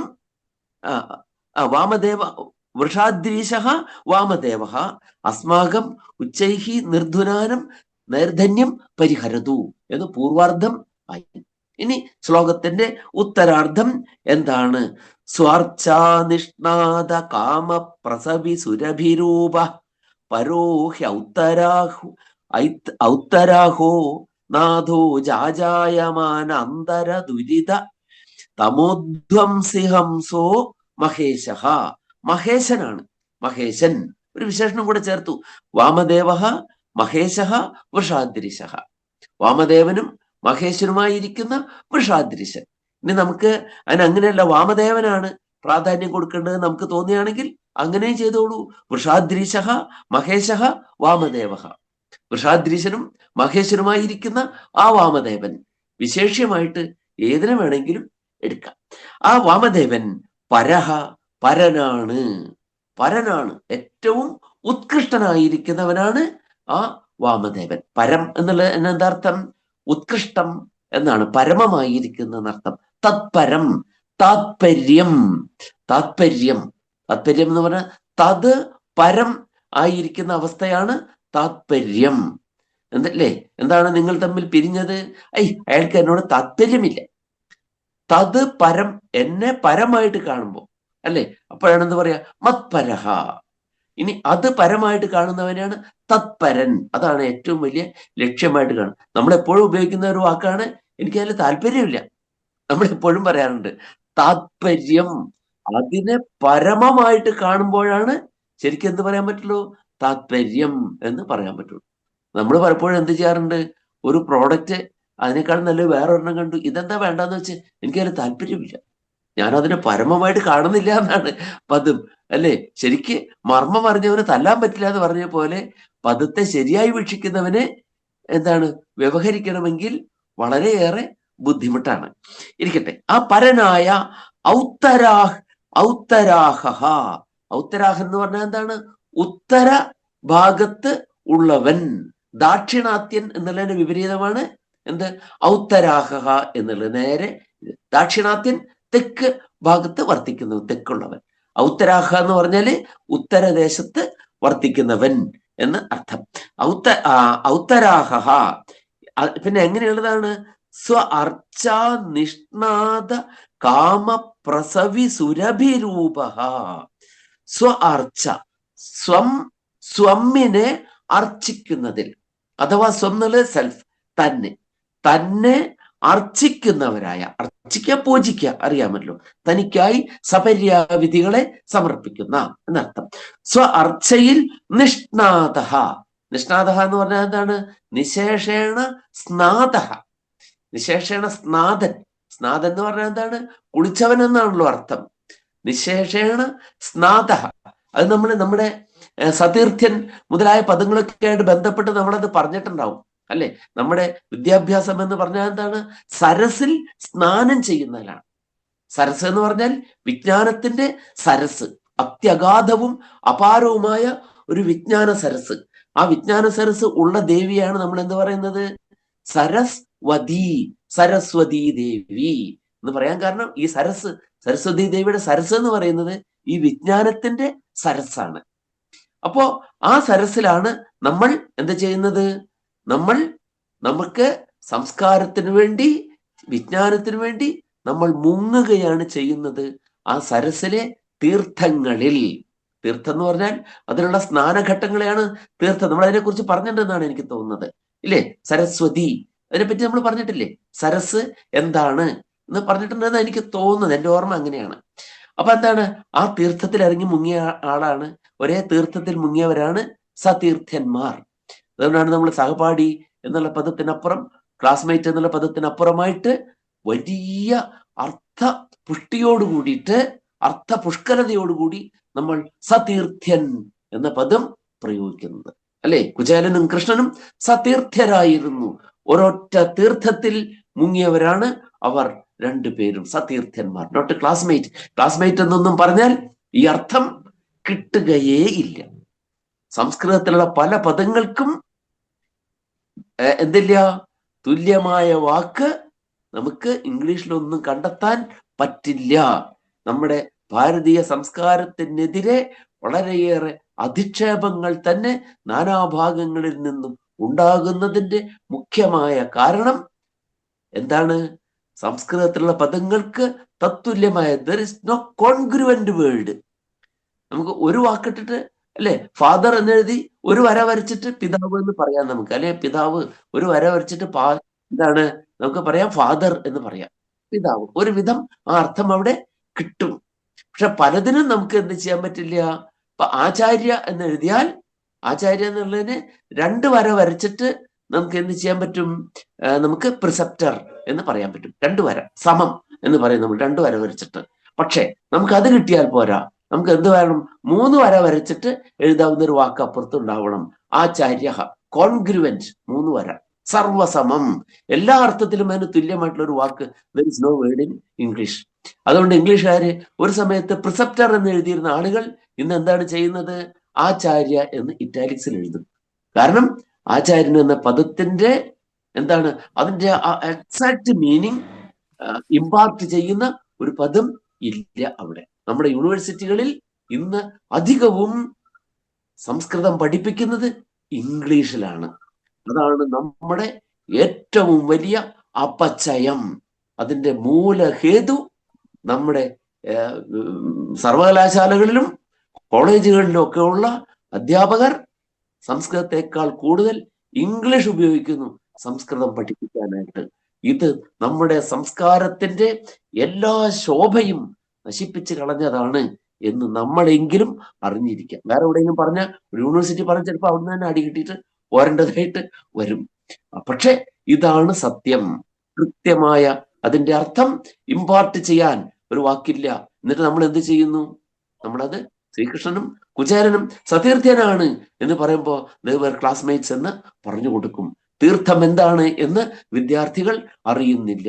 വാമദേവ വൃഷാദ്രീശഃ വാമദേവഃ അസ്മാകം ഉച്ചൈഹി നിർധുനാനം നൈർധന്യം പരിഹരതു എന്ന് പൂർവാർദ്ധം ആയി. ഇനി ശ്ലോകത്തിന്റെ ഉത്തരാർദ്ധം എന്താണ്? സ്വാർച്ചാനിഷ്ണാദ കാമ പ്രസവി സുരഭിരൂപ ഔത്തരാഹോ നാഥോ ജാജായമാന അന്തര ദുരിത തമോധ്വംസിഹംസോ മഹേശഃ. മഹേശനാണ്, മഹേശൻ ഒരു വിശേഷണം കൂടെ ചേർത്തു. വാമദേവഃ മഹേശഃ വൃഷാദ്രിശഃ. വാമദേവനും മഹേശനുമായിരിക്കുന്ന വൃഷാദ്രിശൻ. ഇനി നമുക്ക് അങ്ങനെയല്ല, വാമദേവനാണ് പ്രാധാന്യം കൊടുക്കേണ്ടത് നമുക്ക് തോന്നുകയാണെങ്കിൽ അങ്ങനെയും ചെയ്തോളൂ. വൃഷാദ്രീശഃ മഹേശഃ വാമദേവഃ. വൃഷാദ്രീശനും മഹേശനുമായിരിക്കുന്ന ആ വാമദേവൻ വിശേഷ്യമായിട്ട് ഏതിനെ വേണമെങ്കിലും എടുക്കാം. ആ വാമദേവൻ പരഹ, പരനാണ്, പരനാണ്, ഏറ്റവും ഉത്കൃഷ്ടനായിരിക്കുന്നവനാണ് ആ വാമദേവൻ. പരം എന്നുള്ള എന്താർത്ഥം? ഉത്കൃഷ്ടം എന്നാണ്, പരമമായിരിക്കുന്നതിനർത്ഥം. തത്പരം, താത്പര്യം, താത്പര്യം, താത്പര്യം എന്ന് പറഞ്ഞാൽ തത് പരം ആയിരിക്കുന്ന അവസ്ഥയാണ് താത്പര്യം. എന്തല്ലേ? എന്താണ് നിങ്ങൾ തമ്മിൽ പിരിഞ്ഞത്? അയാൾക്ക് എന്നോട് താത്പര്യമില്ല. തത് പരം, എന്നെ പരമായിട്ട് കാണുമ്പോൾ അല്ലേ, അപ്പോഴാണ് എന്ത് പറയാ? മത്പരഹ. ഇനി അത് പരമായിട്ട് കാണുന്നവനാണ് തത്പരൻ. അതാണ് ഏറ്റവും വലിയ ലക്ഷ്യമായിട്ട് കാണുന്നത്. നമ്മളെപ്പോഴും ഉപയോഗിക്കുന്ന ഒരു വാക്കാണ് എനിക്ക് അതിൽ താല്പര്യമില്ല. നമ്മളെപ്പോഴും പറയാറുണ്ട് താത്പര്യം. അതിനെ പരമമായിട്ട് കാണുമ്പോഴാണ് ശരിക്കും എന്ത് പറയാൻ പറ്റുള്ളൂ? താത്പര്യം എന്ന് പറയാൻ പറ്റുള്ളൂ. നമ്മൾ പലപ്പോഴും എന്ത് ചെയ്യാറുണ്ട്? ഒരു പ്രോഡക്റ്റ് അതിനേക്കാൾ നല്ല വേറൊരെണ്ണം കണ്ടു, ഇതെന്താ വേണ്ടെന്ന് വെച്ച് എനിക്കതിൽ താല്പര്യമില്ല, ഞാനതിനെ പരമമായിട്ട് കാണുന്നില്ല എന്നാണ് പദം അല്ലേ. ശരിക്ക് മർമ്മം അറിഞ്ഞവന് തല്ലാൻ പറ്റില്ല എന്ന് പറഞ്ഞ പോലെ പദത്തെ ശരിയായി വീക്ഷിക്കുന്നവനെ എന്താണ് വ്യവഹരിക്കണമെങ്കിൽ വളരെയേറെ ബുദ്ധിമുട്ടാണ്. ഇരിക്കട്ടെ. ആ പരനായ ഔത്തരാഹ, ഔത്തരാഹ എന്ന് പറഞ്ഞാൽ എന്താണ്? ഉത്തര ഭാഗത്ത് ഉള്ളവൻ. ദാക്ഷിണാത്യൻ എന്നുള്ളതിന്റെ വിപരീതമാണ് എന്ത്? ഔത്തരാഹ എന്നുള്ളത്. നേരെ ദാക്ഷിണാത്യൻ തെക്ക് ഭാഗത്ത് വർത്തിക്കുന്നു, തെക്കുള്ളവൻ. ഔത്തരാഹ എന്ന് പറഞ്ഞാല് ഉത്തരദേശത്ത് വർത്തിക്കുന്നവൻ എന്ന് അർത്ഥം. ഔത്തരാഹ പിന്നെ എങ്ങനെയുള്ളതാണ്? സ്വ അർച്ച നിഷ്ണാദ കാമ പ്രസവി സുരഭിരൂപ. സ്വ അർച്ച, സ്വമ്മിനെ അർച്ചിക്കുന്നതിൽ, അഥവാ സ്വം എന്നുള്ളത് സെൽഫ്, തന്നെ അർച്ചിക്കുന്നവരായ, അർച്ചിക്കുക പൂജിക്കുക അറിയാമല്ലോ, തനിക്കായി സപര്യാവിധികളെ സമർപ്പിക്കുന്ന എന്നർത്ഥം. സ്വ അർച്ചയിൽ നിഷ്ണാദ. നിഷ്ണാദ എന്ന് പറഞ്ഞാൽ എന്താണ്? നിശേഷേണ സ്നാദ. നിശേഷേണ സ്നാദൻ. സ്നാദൻ എന്ന് പറഞ്ഞാൽ എന്താണ്? കുളിച്ചവൻ എന്നാണല്ലോ അർത്ഥം. നിശേഷേണ സ്നാദ. അത് നമ്മുടെ സതീർത്ഥ്യൻ മുതലായ പദങ്ങളൊക്കെ ആയിട്ട് ബന്ധപ്പെട്ട് നമ്മളത് പറഞ്ഞിട്ടുണ്ടാവും അല്ലെ. നമ്മുടെ വിദ്യാഭ്യാസം എന്ന് പറഞ്ഞാൽ എന്താണ്? സരസിൽ സ്നാനം ചെയ്യുന്നതിലാണ്. സരസ് എന്ന് പറഞ്ഞാൽ വിജ്ഞാനത്തിന്റെ സരസ്, അത്യഗാധവും അപാരവുമായ ഒരു വിജ്ഞാന സരസ്. ആ വിജ്ഞാന സരസ് ഉള്ള ദേവിയാണ് നമ്മൾ എന്ത് പറയുന്നത്? സരസ്വതി ദേവി എന്ന് പറയാൻ കാരണം ഈ സരസ്വതി ദേവിയുടെ സരസ് എന്ന് പറയുന്നത് ഈ വിജ്ഞാനത്തിന്റെ സരസാണ്. അപ്പോ ആ സരസിലാണ് നമ്മൾ എന്ത് ചെയ്യുന്നത്? നമുക്ക് സംസ്കാരത്തിന് വേണ്ടി, വിജ്ഞാനത്തിന് വേണ്ടി നമ്മൾ മുങ്ങുകയാണ് ചെയ്യുന്നത് ആ സരസിലെ തീർത്ഥങ്ങളിൽ. തീർത്ഥം എന്ന് പറഞ്ഞാൽ അതിലുള്ള സ്നാനഘട്ടങ്ങളെയാണ് തീർത്ഥം. നമ്മൾ അതിനെക്കുറിച്ച് പറഞ്ഞിട്ടുണ്ടെന്നാണ് എനിക്ക് തോന്നുന്നത് ഇല്ലേ? സരസ്വതി, അതിനെപ്പറ്റി നമ്മൾ പറഞ്ഞിട്ടില്ലേ? സരസ് എന്താണ് എന്ന് പറഞ്ഞിട്ടുണ്ടെന്ന് എനിക്ക് തോന്നുന്നത്, എൻ്റെ ഓർമ്മ അങ്ങനെയാണ്. അപ്പൊ എന്താണ്? ആ തീർത്ഥത്തിൽ ഇറങ്ങി മുങ്ങിയ ആളാണ്, ഒരേ തീർത്ഥത്തിൽ മുങ്ങിയവരാണ് സതീർത്ഥ്യന്മാർ. അതുകൊണ്ടാണ് നമ്മൾ സഹപാഠി എന്നുള്ള പദത്തിനപ്പുറം, ക്ലാസ്മേറ്റ് എന്നുള്ള പദത്തിനപ്പുറമായിട്ട് വലിയ അർത്ഥ പുഷ്ടിയോട് കൂടിയിട്ട്, അർത്ഥ പുഷ്കലതയോടുകൂടി നമ്മൾ സതീർത്ഥ്യൻ എന്ന പദം പ്രയോഗിക്കുന്നത് അല്ലെ. കുചേലനും കൃഷ്ണനും സതീർത്ഥ്യരായിരുന്നു, ഒരൊറ്റ തീർത്ഥത്തിൽ മുങ്ങിയവരാണ് അവർ രണ്ടുപേരും, സതീർത്ഥന്മാർ. Not classmate. ക്ലാസ്മേറ്റ് എന്നൊന്നും പറഞ്ഞാൽ ഈ അർത്ഥം കിട്ടുകയേ ഇല്ല. സംസ്കൃതത്തിലുള്ള പല പദങ്ങൾക്കും എന്തില്ല, തുല്യമായ വാക്ക് നമുക്ക് ഇംഗ്ലീഷിലൊന്നും കണ്ടെത്താൻ പറ്റില്ല. നമ്മുടെ ഭാരതീയ സംസ്കാരത്തിനെതിരെ വളരെയേറെ അധിക്ഷേപങ്ങൾ തന്നെ നാനാഭാഗങ്ങളിൽ നിന്നും ഉണ്ടാകുന്നതിന്റെ മുഖ്യമായ കാരണം എന്താണ്? സംസ്കൃതത്തിലുള്ള പദങ്ങൾക്ക് തത്തുല്യമായ there is no congruent word. നമുക്ക് ഒരു വാക്കിട്ടിട്ട് അല്ലെ, ഫാദർ എന്നെഴുതി ഒരു വര വരച്ചിട്ട് പിതാവ് എന്ന് പറയാം നമുക്ക്, അല്ലെ പിതാവ് ഒരു വര വരച്ചിട്ട് എന്താണ് നമുക്ക് പറയാം, ഫാദർ എന്ന് പറയാം, പിതാവ്. ഒരുവിധം ആ അർത്ഥം അവിടെ കിട്ടും. പക്ഷെ പലതിനും നമുക്ക് എന്ത് ചെയ്യാൻ പറ്റില്ല. ഇപ്പൊ ആചാര്യ എന്ന് എഴുതിയാൽ ആചാര്യ എന്നുള്ളതിന് രണ്ട് വര വരച്ചിട്ട് നമുക്ക് എന്ത് ചെയ്യാൻ പറ്റും, നമുക്ക് പ്രിസെപ്റ്റർ എന്ന് പറയാൻ പറ്റും. രണ്ട് വര സമം എന്ന് പറയും നമ്മൾ, രണ്ട് വര വരച്ചിട്ട്. പക്ഷെ നമുക്ക് അത് കിട്ടിയാൽ പോരാ, നമുക്ക് എന്ത് വേണം, മൂന്ന് വര വരച്ചിട്ട് എഴുതാവുന്ന ഒരു വാക്ക് അപ്പുറത്ത് ഉണ്ടാവണം. ആചാര്യ, കോൺഗ്രുവന്റ്, മൂന്ന് വര, സർവസമം, എല്ലാ അർത്ഥത്തിലും അതിന് തുല്യമായിട്ടുള്ള ഒരു വാക്ക് there is no word in English. അതുകൊണ്ട് ഇംഗ്ലീഷുകാര് ഒരു സമയത്ത് പ്രിസെപ്റ്റർ എന്ന് എഴുതിയിരുന്ന ആളുകൾ ഇന്ന് എന്താണ് ചെയ്യുന്നത്, ആചാര്യ എന്ന് ഇറ്റാലിക്സിൽ എഴുതും. കാരണം ആചാര്യൻ എന്ന പദത്തിന്റെ എന്താണ്, അതിന്റെ എക്സാക്ട് മീനിങ് ഇമ്പാർട്ട് ചെയ്യുന്ന ഒരു പദം ഇല്ല അവിടെ. നമ്മുടെ യൂണിവേഴ്സിറ്റികളിൽ ഇന്ന് അധികവും സംസ്കൃതം പഠിപ്പിക്കുന്നത് ഇംഗ്ലീഷിലാണ്. അതാണ് നമ്മുടെ ഏറ്റവും വലിയ അപചയം. അതിന്റെ മൂലഹേതു നമ്മുടെ സർവകലാശാലകളിലും കോളേജുകളിലും ഒക്കെ ഉള്ള അധ്യാപകർ സംസ്കൃതത്തെക്കാൾ കൂടുതൽ ഇംഗ്ലീഷ് ഉപയോഗിക്കുന്നു സംസ്കൃതം പഠിപ്പിക്കാനായിട്ട്. ഇത് നമ്മുടെ സംസ്കാരത്തിന്റെ എല്ലാ ശോഭയും നശിപ്പിച്ച് കളഞ്ഞതാണ് എന്ന് നമ്മളെങ്കിലും അറിഞ്ഞിരിക്കാം. വേറെ എവിടെയെങ്കിലും പറഞ്ഞ ഒരു യൂണിവേഴ്സിറ്റി പറഞ്ഞ ചിലപ്പോൾ അവിടുന്ന് തന്നെ അടി കിട്ടിയിട്ട് പോരേണ്ടതായിട്ട് വരും. പക്ഷെ ഇതാണ് സത്യം. കൃത്യമായ അതിന്റെ അർത്ഥം ഇമ്പാർട്ട് ചെയ്യാൻ ഒരു വാക്കില്ല. എന്നിട്ട് നമ്മൾ എന്ത് ചെയ്യുന്നു, നമ്മളത് ശ്രീകൃഷ്ണനും കുചേരനും സതീർത്ഥ്യനാണ് എന്ന് പറയുമ്പോൾ ദേവർ ക്ലാസ്മേറ്റ്സ് എന്ന് പറഞ്ഞു കൊടുക്കും. തീർത്ഥം എന്താണ് എന്ന് വിദ്യാർത്ഥികൾ അറിയുന്നില്ല.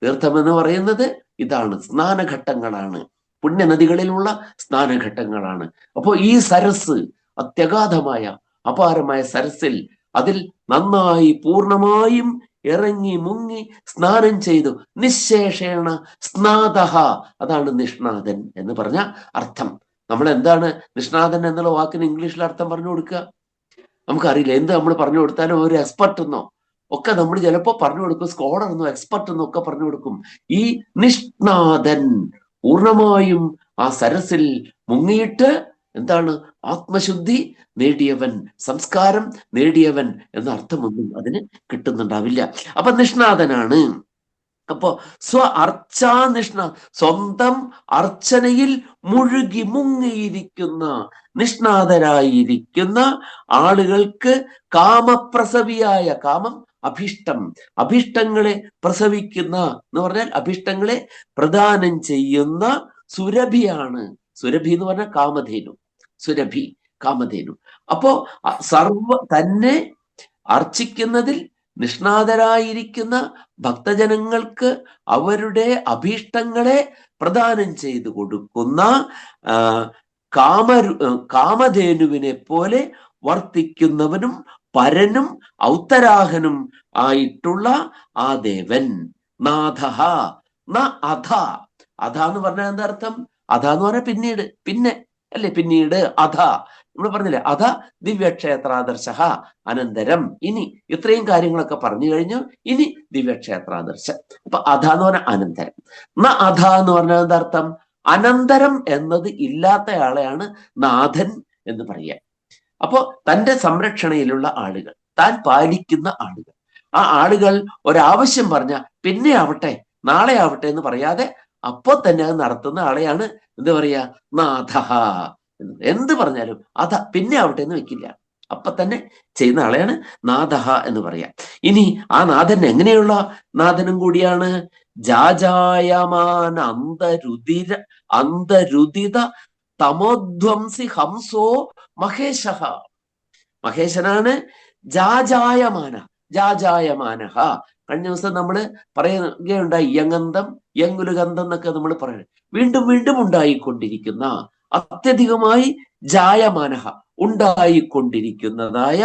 തീർത്ഥം എന്ന് പറയുന്നത് ഇതാണ്, സ്നാനഘട്ടങ്ങളാണ്, പുണ്യനദികളിലുള്ള സ്നാനഘട്ടങ്ങളാണ്. അപ്പോ ഈ സരസ്, അത്യഗാധമായ അപാരമായ സരസിൽ, അതിൽ നന്നായി പൂർണ്ണമായും ഇറങ്ങി മുങ്ങി സ്നാനം ചെയ്തു നിശേഷേണ സ്നാതഹ, അതാണ് നിഷ്ണാതൻ എന്ന് പറഞ്ഞ അർത്ഥം. നമ്മൾ എന്താണ് നിഷ്ണാതൻ എന്നുള്ള വാക്കിന് ഇംഗ്ലീഷിൽ അർത്ഥം പറഞ്ഞു കൊടുക്കുക? നമുക്കറിയില്ല. എന്ത് നമ്മൾ പറഞ്ഞു കൊടുത്താലും ഒരു എക്സ്പെർട്ട് എന്നോ ഒക്കെ നമ്മൾ ചിലപ്പോ പറഞ്ഞു കൊടുക്കും, സ്കോളർ എന്നോ എക്സ്പെർട്ട് എന്നോ ഒക്കെ പറഞ്ഞു കൊടുക്കും. ഈ നിഷ്ണാതൻ പൂർണ്ണമായും ആ സരസിൽ മുങ്ങിയിട്ട് എന്താണ്, ആത്മശുദ്ധി നേടിയവൻ, സംസ്കാരം നേടിയവൻ എന്ന അർത്ഥമൊന്നും അതിന് കിട്ടുന്നുണ്ടാവില്ല. അപ്പൊ നിഷ്ണാതനാണ്. അപ്പോ നിഷ്ണ, സ്വന്തം അർച്ചനയിൽ മുഴുകി മുങ്ങിയിരിക്കുന്ന നിഷ്ണാതരായിരിക്കുന്ന ആളുകൾക്ക് കാമപ്രസവിയായ, കാമം അഭീഷ്ടം, അഭീഷ്ടങ്ങളെ പ്രസവിക്കുന്ന എന്ന് പറഞ്ഞാൽ അഭീഷ്ടങ്ങളെ പ്രദാനം ചെയ്യുന്ന സുരഭിയാണ്. സുരഭി എന്ന് പറഞ്ഞാൽ കാമധേനു, സുരഭി കാമധേനു. അപ്പോ തന്നെ അർച്ചിക്കുന്നതിൽ നിഷ്ണാതരായിരിക്കുന്ന ഭക്തജനങ്ങൾക്ക് അവരുടെ അഭീഷ്ടങ്ങളെ പ്രദാനം ചെയ്തു കൊടുക്കുന്ന കാമധേനുവിനെ പോലെ വർത്തിക്കുന്നവനും പരനും ഔത്തരാഹനും ആയിട്ടുള്ള ആ ദേവൻ നാഥഃ. അധ, അധ എന്ന് പറഞ്ഞാൽ എന്താ അർത്ഥം? അധ എന്ന് പറഞ്ഞാൽ പിന്നീട്, പിന്നെ അല്ലെ, പിന്നീട് അധ നമ്മൾ പറഞ്ഞില്ലേ, അധ ദിവ്യക്ഷേത്രാദർശ അനന്തരം. ഇനി ഇത്രയും കാര്യങ്ങളൊക്കെ പറഞ്ഞു കഴിഞ്ഞു, ഇനി ദിവ്യക്ഷേത്രാദർശ. അപ്പൊ അധ എന്ന് പറഞ്ഞാൽ അനന്തരം. അധ എന്ന് പറഞ്ഞാൽ എന്താ അർത്ഥം? അനന്തരം എന്നത് ഇല്ലാത്തയാളെയാണ് നാഥൻ എന്ന് പറയുക. അപ്പോ തന്റെ സംരക്ഷണയിലുള്ള ആളുകൾ, താൻ പാലിക്കുന്ന ആളുകൾ, ആ ആളുകൾ ഒരാവശ്യം പറഞ്ഞ പിന്നെ ആവട്ടെ, നാളെ ആവട്ടെ എന്ന് പറയാതെ അപ്പോ തന്നെ അത് നടത്തുന്ന ആളെയാണ് എന്താ പറയാ, നാഥഃ. എന്ത് പറഞ്ഞാലും അധ പിന്നെ ആവട്ടെ എന്ന് വെക്കില്ല, അപ്പൊ തന്നെ ചെയ്യുന്ന ആളെയാണ് നാഥഃ എന്ന് പറയാം. ഇനി ആ നാഥൻ എങ്ങനെയുള്ള നാഥനും കൂടിയാണ്? ജാജായമാന അന്തരുദിത തമോധ്വംസി ഹംസോ മഹേശഃ. മഹേശനാണ്. ജാജായമാന, ജാജായമാനഹ. കഴിഞ്ഞ ദിവസം നമ്മൾ പറയുകയുണ്ടായി യങ്ങന്തം യങ്കുലുഗന്ധം എന്നൊക്കെ നമ്മൾ പറയുന്നത്. വീണ്ടും വീണ്ടും ഉണ്ടായിക്കൊണ്ടിരിക്കുന്ന, അത്യധികമായി ജായമാനഹ ഉണ്ടായിക്കൊണ്ടിരിക്കുന്നതായ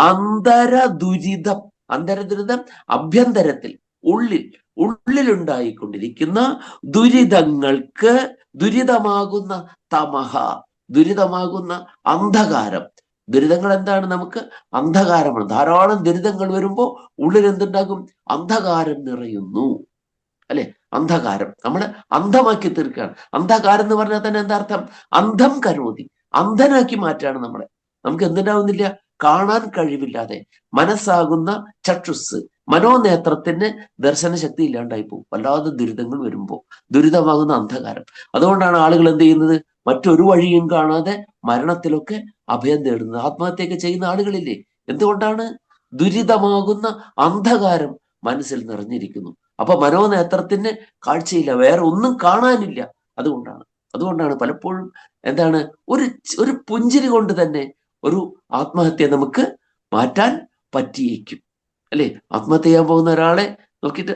അന്തര ദുരിതം. അന്തരദുരിതം അഭ്യന്തരത്തിൽ, ഉള്ളിലുണ്ടായിക്കൊണ്ടിരിക്കുന്ന ദുരിതങ്ങൾക്ക് ദുരിതമാകുന്ന തമഹ, ദുരിതമാകുന്ന അന്ധകാരം. ദുരിതങ്ങൾ എന്താണ്? നമുക്ക് അന്ധകാരമാണ്. ധാരാളം ദുരിതങ്ങൾ വരുമ്പോൾ ഉള്ളിൽ എന്തുണ്ടാകും? അന്ധകാരം നിറയുന്നു, അല്ലെ? അന്ധകാരം നമ്മള് അന്ധമാക്കി തീർക്കുകയാണ്. അന്ധകാരം എന്ന് പറഞ്ഞാൽ തന്നെ എന്താ അർത്ഥം? അന്ധം കരോതി, അന്ധനാക്കി മാറ്റാണ് നമ്മളെ. നമുക്ക് എന്തുണ്ടാവുന്നില്ല? കാണാൻ കഴിവില്ലാതെ മനസ്സാകുന്ന ചക്ഷുസ്, മനോനേത്രത്തിന് ദർശനശക്തി ഇല്ലാണ്ടായി പോകും വല്ലാതെ ദുരിതങ്ങൾ വരുമ്പോൾ. ദുരിതമാകുന്ന അന്ധകാരം. അതുകൊണ്ടാണ് ആളുകൾ എന്ത് ചെയ്യുന്നത്? മറ്റൊരു വഴിയും കാണാതെ മരണത്തിലൊക്കെ അഭയം തേടുന്നത്, ആത്മഹത്യയൊക്കെ ചെയ്യുന്ന ആളുകളില്ലേ? എന്തുകൊണ്ടാണ്? ദുരിതമാകുന്ന അന്ധകാരം മനസ്സിൽ നിറഞ്ഞിരിക്കുന്നു. അപ്പൊ മനോനേത്രത്തിന് കാഴ്ചയില്ല, വേറെ ഒന്നും കാണാനില്ല. അതുകൊണ്ടാണ് പലപ്പോഴും എന്താണ്, ഒരു പുഞ്ചിരി കൊണ്ട് തന്നെ ഒരു ആത്മഹത്യ നമുക്ക് മാറ്റാൻ പറ്റിയേക്കും, അല്ലെ? ആത്മഹത്യ ചെയ്യാൻ പോകുന്ന ഒരാളെ നോക്കിയിട്ട്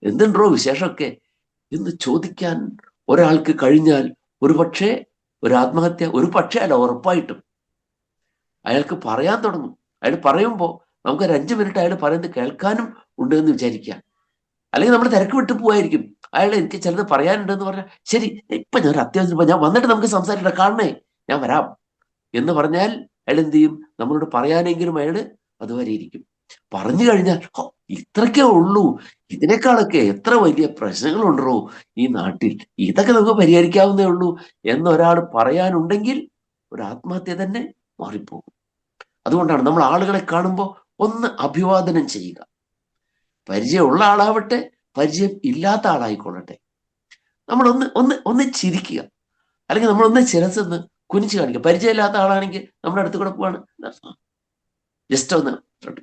എന്തുണ്ടോ വിശേഷമൊക്കെ എന്ന് ചോദിക്കാൻ ഒരാൾക്ക് കഴിഞ്ഞാൽ ഒരുപക്ഷെ ഒരു ആത്മഹത്യ, അല്ല, ഉറപ്പായിട്ടും അയാൾക്ക് പറയാൻ തുടങ്ങും. അയാൾ പറയുമ്പോൾ നമുക്കൊരു 5 മിനിറ്റ് അയാൾ പറയുന്നത് കേൾക്കാനും ഉണ്ട് എന്ന് വിചാരിക്കുക. അല്ലെങ്കിൽ നമ്മൾ തിരക്ക് വിട്ടു പോവായിരിക്കും. അയാൾ എനിക്ക് ചിലത് പറയാനുണ്ടെന്ന് പറഞ്ഞാൽ, ശരി ഇപ്പൊ ഞാൻ ഒരു അത്യാവശ്യം ഞാൻ വന്നിട്ട് നമുക്ക് സംസാരിക്കണം, കാണണേ, ഞാൻ വരാം എന്ന് പറഞ്ഞാൽ അയാൾ എന്ത് ചെയ്യും? നമ്മളോട് പറയാനെങ്കിലും അയാൾ അതുവരെ ഇരിക്കും. പറഞ്ഞു കഴിഞ്ഞാൽ ഇത്രക്കേ ഉള്ളൂ, ഇതിനേക്കാളൊക്കെ എത്ര വലിയ പ്രശ്നങ്ങളുണ്ടോ ഈ നാട്ടിൽ, ഇതൊക്കെ നമുക്ക് പരിഹരിക്കാവുന്നേ ഉള്ളൂ എന്നൊരാൾ പറയാനുണ്ടെങ്കിൽ ഒരു ആത്മഹത്യ തന്നെ മാറിപ്പോകും. അതുകൊണ്ടാണ് നമ്മൾ ആളുകളെ കാണുമ്പോൾ ഒന്ന് അഭിവാദനം ചെയ്യുക. പരിചയമുള്ള ആളാവട്ടെ, പരിചയം ഇല്ലാത്ത ആളായിക്കൊള്ളട്ടെ, നമ്മളൊന്ന് ചിരിക്കുക, അല്ലെങ്കിൽ നമ്മളൊന്ന് ശിരസെന്ന് കുനിച്ച് കാണിക്കുക. പരിചയമില്ലാത്ത ആളാണെങ്കിൽ നമ്മുടെ അടുത്ത് കൂടെ പോവാണ്, ജസ്റ്റ് ഒന്ന്,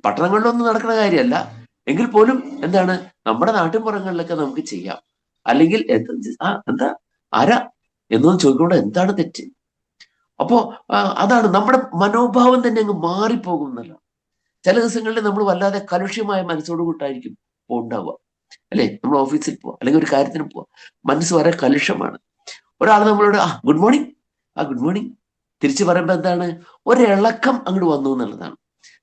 പട്ടണങ്ങളിലൊന്നും നടക്കുന്ന കാര്യമല്ല എങ്കിൽ പോലും എന്താണ്, നമ്മുടെ നാട്ടിൻപുറങ്ങളിലൊക്കെ നമുക്ക് ചെയ്യാം. അല്ലെങ്കിൽ എന്താ ആരാ എന്നൊന്നും ചോദിക്കൊണ്ട് എന്താണ് തെറ്റ്? അപ്പോ അതാണ് നമ്മുടെ മനോഭാവം തന്നെ അങ്ങ് മാറിപ്പോകും എന്നല്ല. ചില ദിവസങ്ങളിൽ നമ്മൾ വല്ലാതെ കലുഷ്യമായ മനസ്സോട് കൂട്ടായിരിക്കും ഉണ്ടാവുക, അല്ലെ? നമ്മൾ ഓഫീസിൽ പോവാ, അല്ലെങ്കിൽ ഒരു കാര്യത്തിന് പോവാ, മനസ്സ് വളരെ കലുഷമാണ്. ഒരാൾ നമ്മളോട് ഗുഡ് മോർണിംഗ്, ഗുഡ് മോർണിംഗ് തിരിച്ചു പറയുമ്പോൾ എന്താണ്? ഒരിളക്കം അങ്ങോട്ട് വന്നു എന്നുള്ളതാണ്.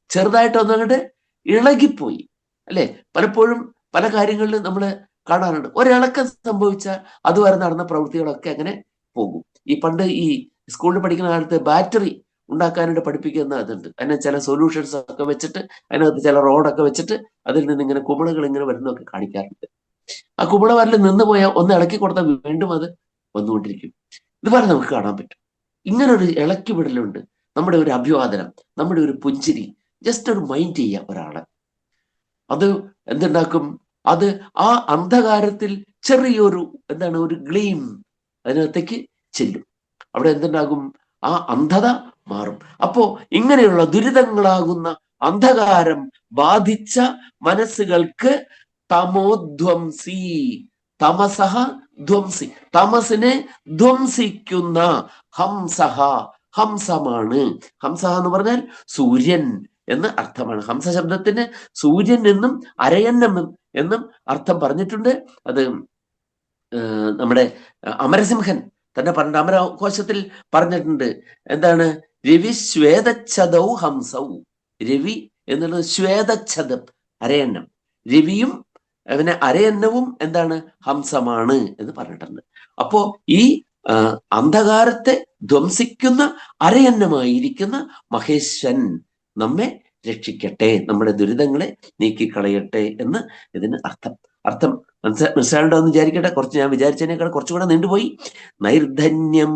ചെറുതായിട്ട് ഒന്നങ്ങോട്ട് ഇളകിപ്പോയി, അല്ലെ? പലപ്പോഴും പല കാര്യങ്ങളിലും നമ്മൾ കാണാറുണ്ട്, ഒരിളക്കം സംഭവിച്ചാൽ അതുവരെ നടന്ന പ്രവൃത്തികളൊക്കെ അങ്ങനെ പോകും. പണ്ട് ഈ സ്കൂളിൽ പഠിക്കുന്ന കാലത്ത് ബാറ്ററി ഉണ്ടാക്കാനായിട്ട് പഠിപ്പിക്കുന്ന അതുണ്ട്. അതിന് ചില സൊല്യൂഷൻസ് ഒക്കെ വെച്ചിട്ട്, അതിനകത്ത് ചില റോഡൊക്കെ വെച്ചിട്ട് അതിൽ നിന്ന് ഇങ്ങനെ കുമിളകൾ ഇങ്ങനെ വരുന്നതൊക്കെ കാണിക്കാറുണ്ട്. ആ കുമിള വരൽ നിന്ന് പോയാൽ ഒന്ന് ഇളക്കി കൊടുത്താൽ വീണ്ടും അത് വന്നുകൊണ്ടിരിക്കും. ഇതുപോലെ നമുക്ക് കാണാൻ പറ്റും. ഇങ്ങനെ ഒരു ഇളക്കി വിടലുണ്ട്. നമ്മുടെ ഒരു അഭിവാദനം, നമ്മുടെ ഒരു പുഞ്ചിരി, ജസ്റ്റ് ഒരു മൈൻഡ് ചെയ്യാം ഒരാളെ, അത് എന്തുണ്ടാക്കും? അത് ആ അന്ധകാരത്തിൽ ചെറിയൊരു ഒരു ഗ്ലീം അതിനകത്തേക്ക് ചെല്ലും. അവിടെ എന്തുണ്ടാകും? ആ അന്ധത മാറും. അപ്പോ ഇങ്ങനെയുള്ള ദുരിതങ്ങളാകുന്ന അന്ധകാരം ബാധിച്ച മനസ്സുകൾക്ക് തമോധ്വംസി, തമസഹ ധ്വംസി, തമസിനെ ധ്വംസിക്കുന്ന ഹംസഹ, ഹംസമാണ്. ഹംസഹ എന്ന് പറഞ്ഞാൽ സൂര്യൻ എന്ന് അർത്ഥമാണ്. ഹംസ ശബ്ദത്തിന് സൂര്യൻ എന്നും അരയന്നം എന്നും അർത്ഥം പറഞ്ഞിട്ടുണ്ട്. അത് നമ്മുടെ അമരസിംഹൻ തന്നെ പറഞ്ഞിട്ട്, അമരകോശത്തിൽ പറഞ്ഞിട്ടുണ്ട്. എന്താണ്? രവി ശ്വേതച്ഛദൗ ഹംസൗ. രവി എന്നുള്ളത് ശ്വേതച്ഛദം, അരയന്നം. രവിയും പിന്നെ അരയന്നവും എന്താണ്? ഹംസമാണ് എന്ന് പറഞ്ഞിട്ടുണ്ട്. അപ്പോ ഈ അന്ധകാരത്തെ ധ്വംസിക്കുന്ന അരയന്നമായിരിക്കുന്ന മഹേശ്വരൻ നമ്മെ രക്ഷിക്കട്ടെ, നമ്മുടെ ദുരിതങ്ങളെ നീക്കിക്കളയട്ടെ എന്ന് ഇതിന് അർത്ഥം മനസ്സിലാണ്ടോ എന്ന് വിചാരിക്കട്ടെ. കുറച്ച് ഞാൻ വിചാരിച്ചതിനേക്കാൾ കുറച്ചുകൂടെ നീണ്ടുപോയി. നൈർധന്യം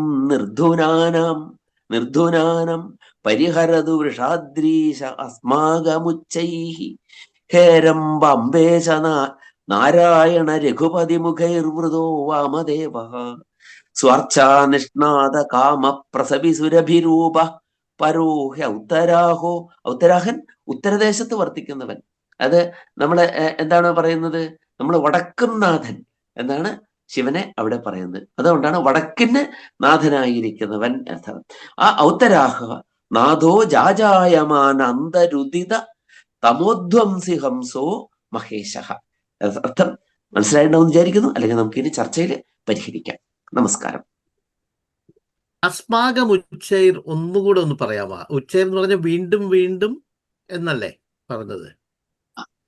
നിർധുനാനം പരിഹരതു വൃഷാദ്രീശ അസ്മാകമുച്ചൈഹി ഹേരംബംബേശ നാരായണ രഘുപതി മുഖൈർവൃതോ വാമദേവ സ്വാർച്ചാനിഷ്ണാദ കാമ പ്രസവി സുരഭിരൂപ പരോഹ്യ ഉത്തരാഹോ. ഉത്തരാഹൻ ഉത്തരദേശത്ത് വർത്തിക്കുന്നവൻ. അത് നമ്മളെ എന്താണ് പറയുന്നത്? നമ്മൾ വടക്കും നാഥൻ എന്നാണ് ശിവനെ അവിടെ പറയുന്നത്. അതുകൊണ്ടാണ് വടക്കിന് നാഥനായിരിക്കുന്നവൻ അർത്ഥം. ആ ഔത്തരാഹ നാഥോ ജാജായമാന അന്തരുദിത തമോധ്വംസി ഹംസോ മഹേശ. അർത്ഥം മനസ്സിലായിട്ടുണ്ടാവും വിചാരിക്കുന്നു. അല്ലെങ്കിൽ നമുക്ക് ഇനി ചർച്ചയിൽ പരിഹരിക്കാം. നമസ്കാരം. അസ്മാകം ഉച്ചൈർ ഒന്നുകൂടെ ഒന്ന് പറയാമോ? ഉച്ചൈർ എന്ന് പറഞ്ഞാൽ വീണ്ടും വീണ്ടും എന്നല്ലേ പറഞ്ഞത്?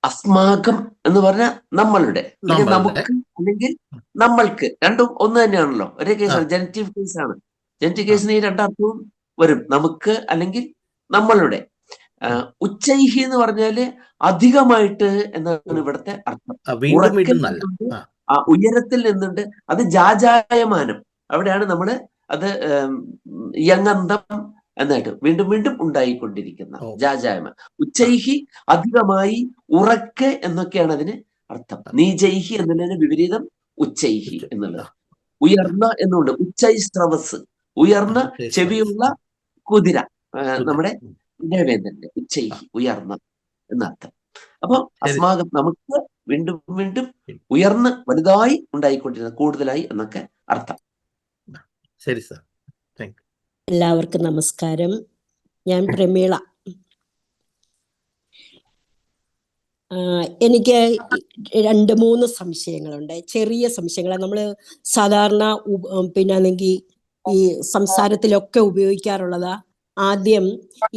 അസ്മാകം എന്ന് പറഞ്ഞാൽ നമ്മളുടെ, അല്ലെങ്കിൽ നമുക്ക്, അല്ലെങ്കിൽ നമ്മൾക്ക്, രണ്ടും ഒന്ന് തന്നെയാണല്ലോ. ഒരേ കേസാണ്, ജനറ്റീവ് കേസാണ്. ജനറ്റീവ് കേസിന് ഈ രണ്ടർത്ഥവും വരും, നമുക്ക് അല്ലെങ്കിൽ നമ്മളുടെ. ഉച്ചൈഹി എന്ന് പറഞ്ഞാല് അധികമായിട്ട് എന്നാണ് ഇവിടുത്തെ അർത്ഥം. ഉറക്കിൽ നിന്നുണ്ട്, ഉയരത്തിൽ നിന്നുണ്ട്. അത് ജാജായമാനം. അവിടെയാണ് നമ്മള് അത് യങ്ങന്തം എന്നായിട്ട് വീണ്ടും വീണ്ടും ഉണ്ടായിക്കൊണ്ടിരിക്കുന്ന ജാജായമാനം. ഉച്ചൈഹി അധികമായി, ഉറക്കെ എന്നൊക്കെയാണ് അതിന് അർത്ഥം. നീജൈഹി എന്നതിന് വിപരീതം ഉച്ചൈഹി എന്നുള്ളത്. ഉയർന്ന എന്നുണ്ട്. ഉച്ചൈസ്രവസ്, ഉയർന്ന ചെവിയുള്ള കുതിര, നമ്മുടെ ദേവേന്ദ്രന്റെ ഉച്ചൈഹി ഉയർന്ന എന്നർത്ഥം. അപ്പൊ അസ്മാകം നമുക്ക് വീണ്ടും വീണ്ടും ഉയർന്ന് വലുതായി ഉണ്ടായിക്കൊണ്ടിരുന്ന, കൂടുതലായി എന്നൊക്കെ അർത്ഥം. ശരി സർ. എല്ലാവർക്കും നമസ്കാരം. ഞാൻ പ്രമീള. എനിക്ക് 2-3 സംശയങ്ങളുണ്ട്, ചെറിയ സംശയങ്ങൾ. നമ്മൾ സാധാരണ പിന്നാണെങ്കിൽ ഈ സംസാരത്തിലൊക്കെ ഉപയോഗിക്കാറുള്ളതാ. ആദ്യം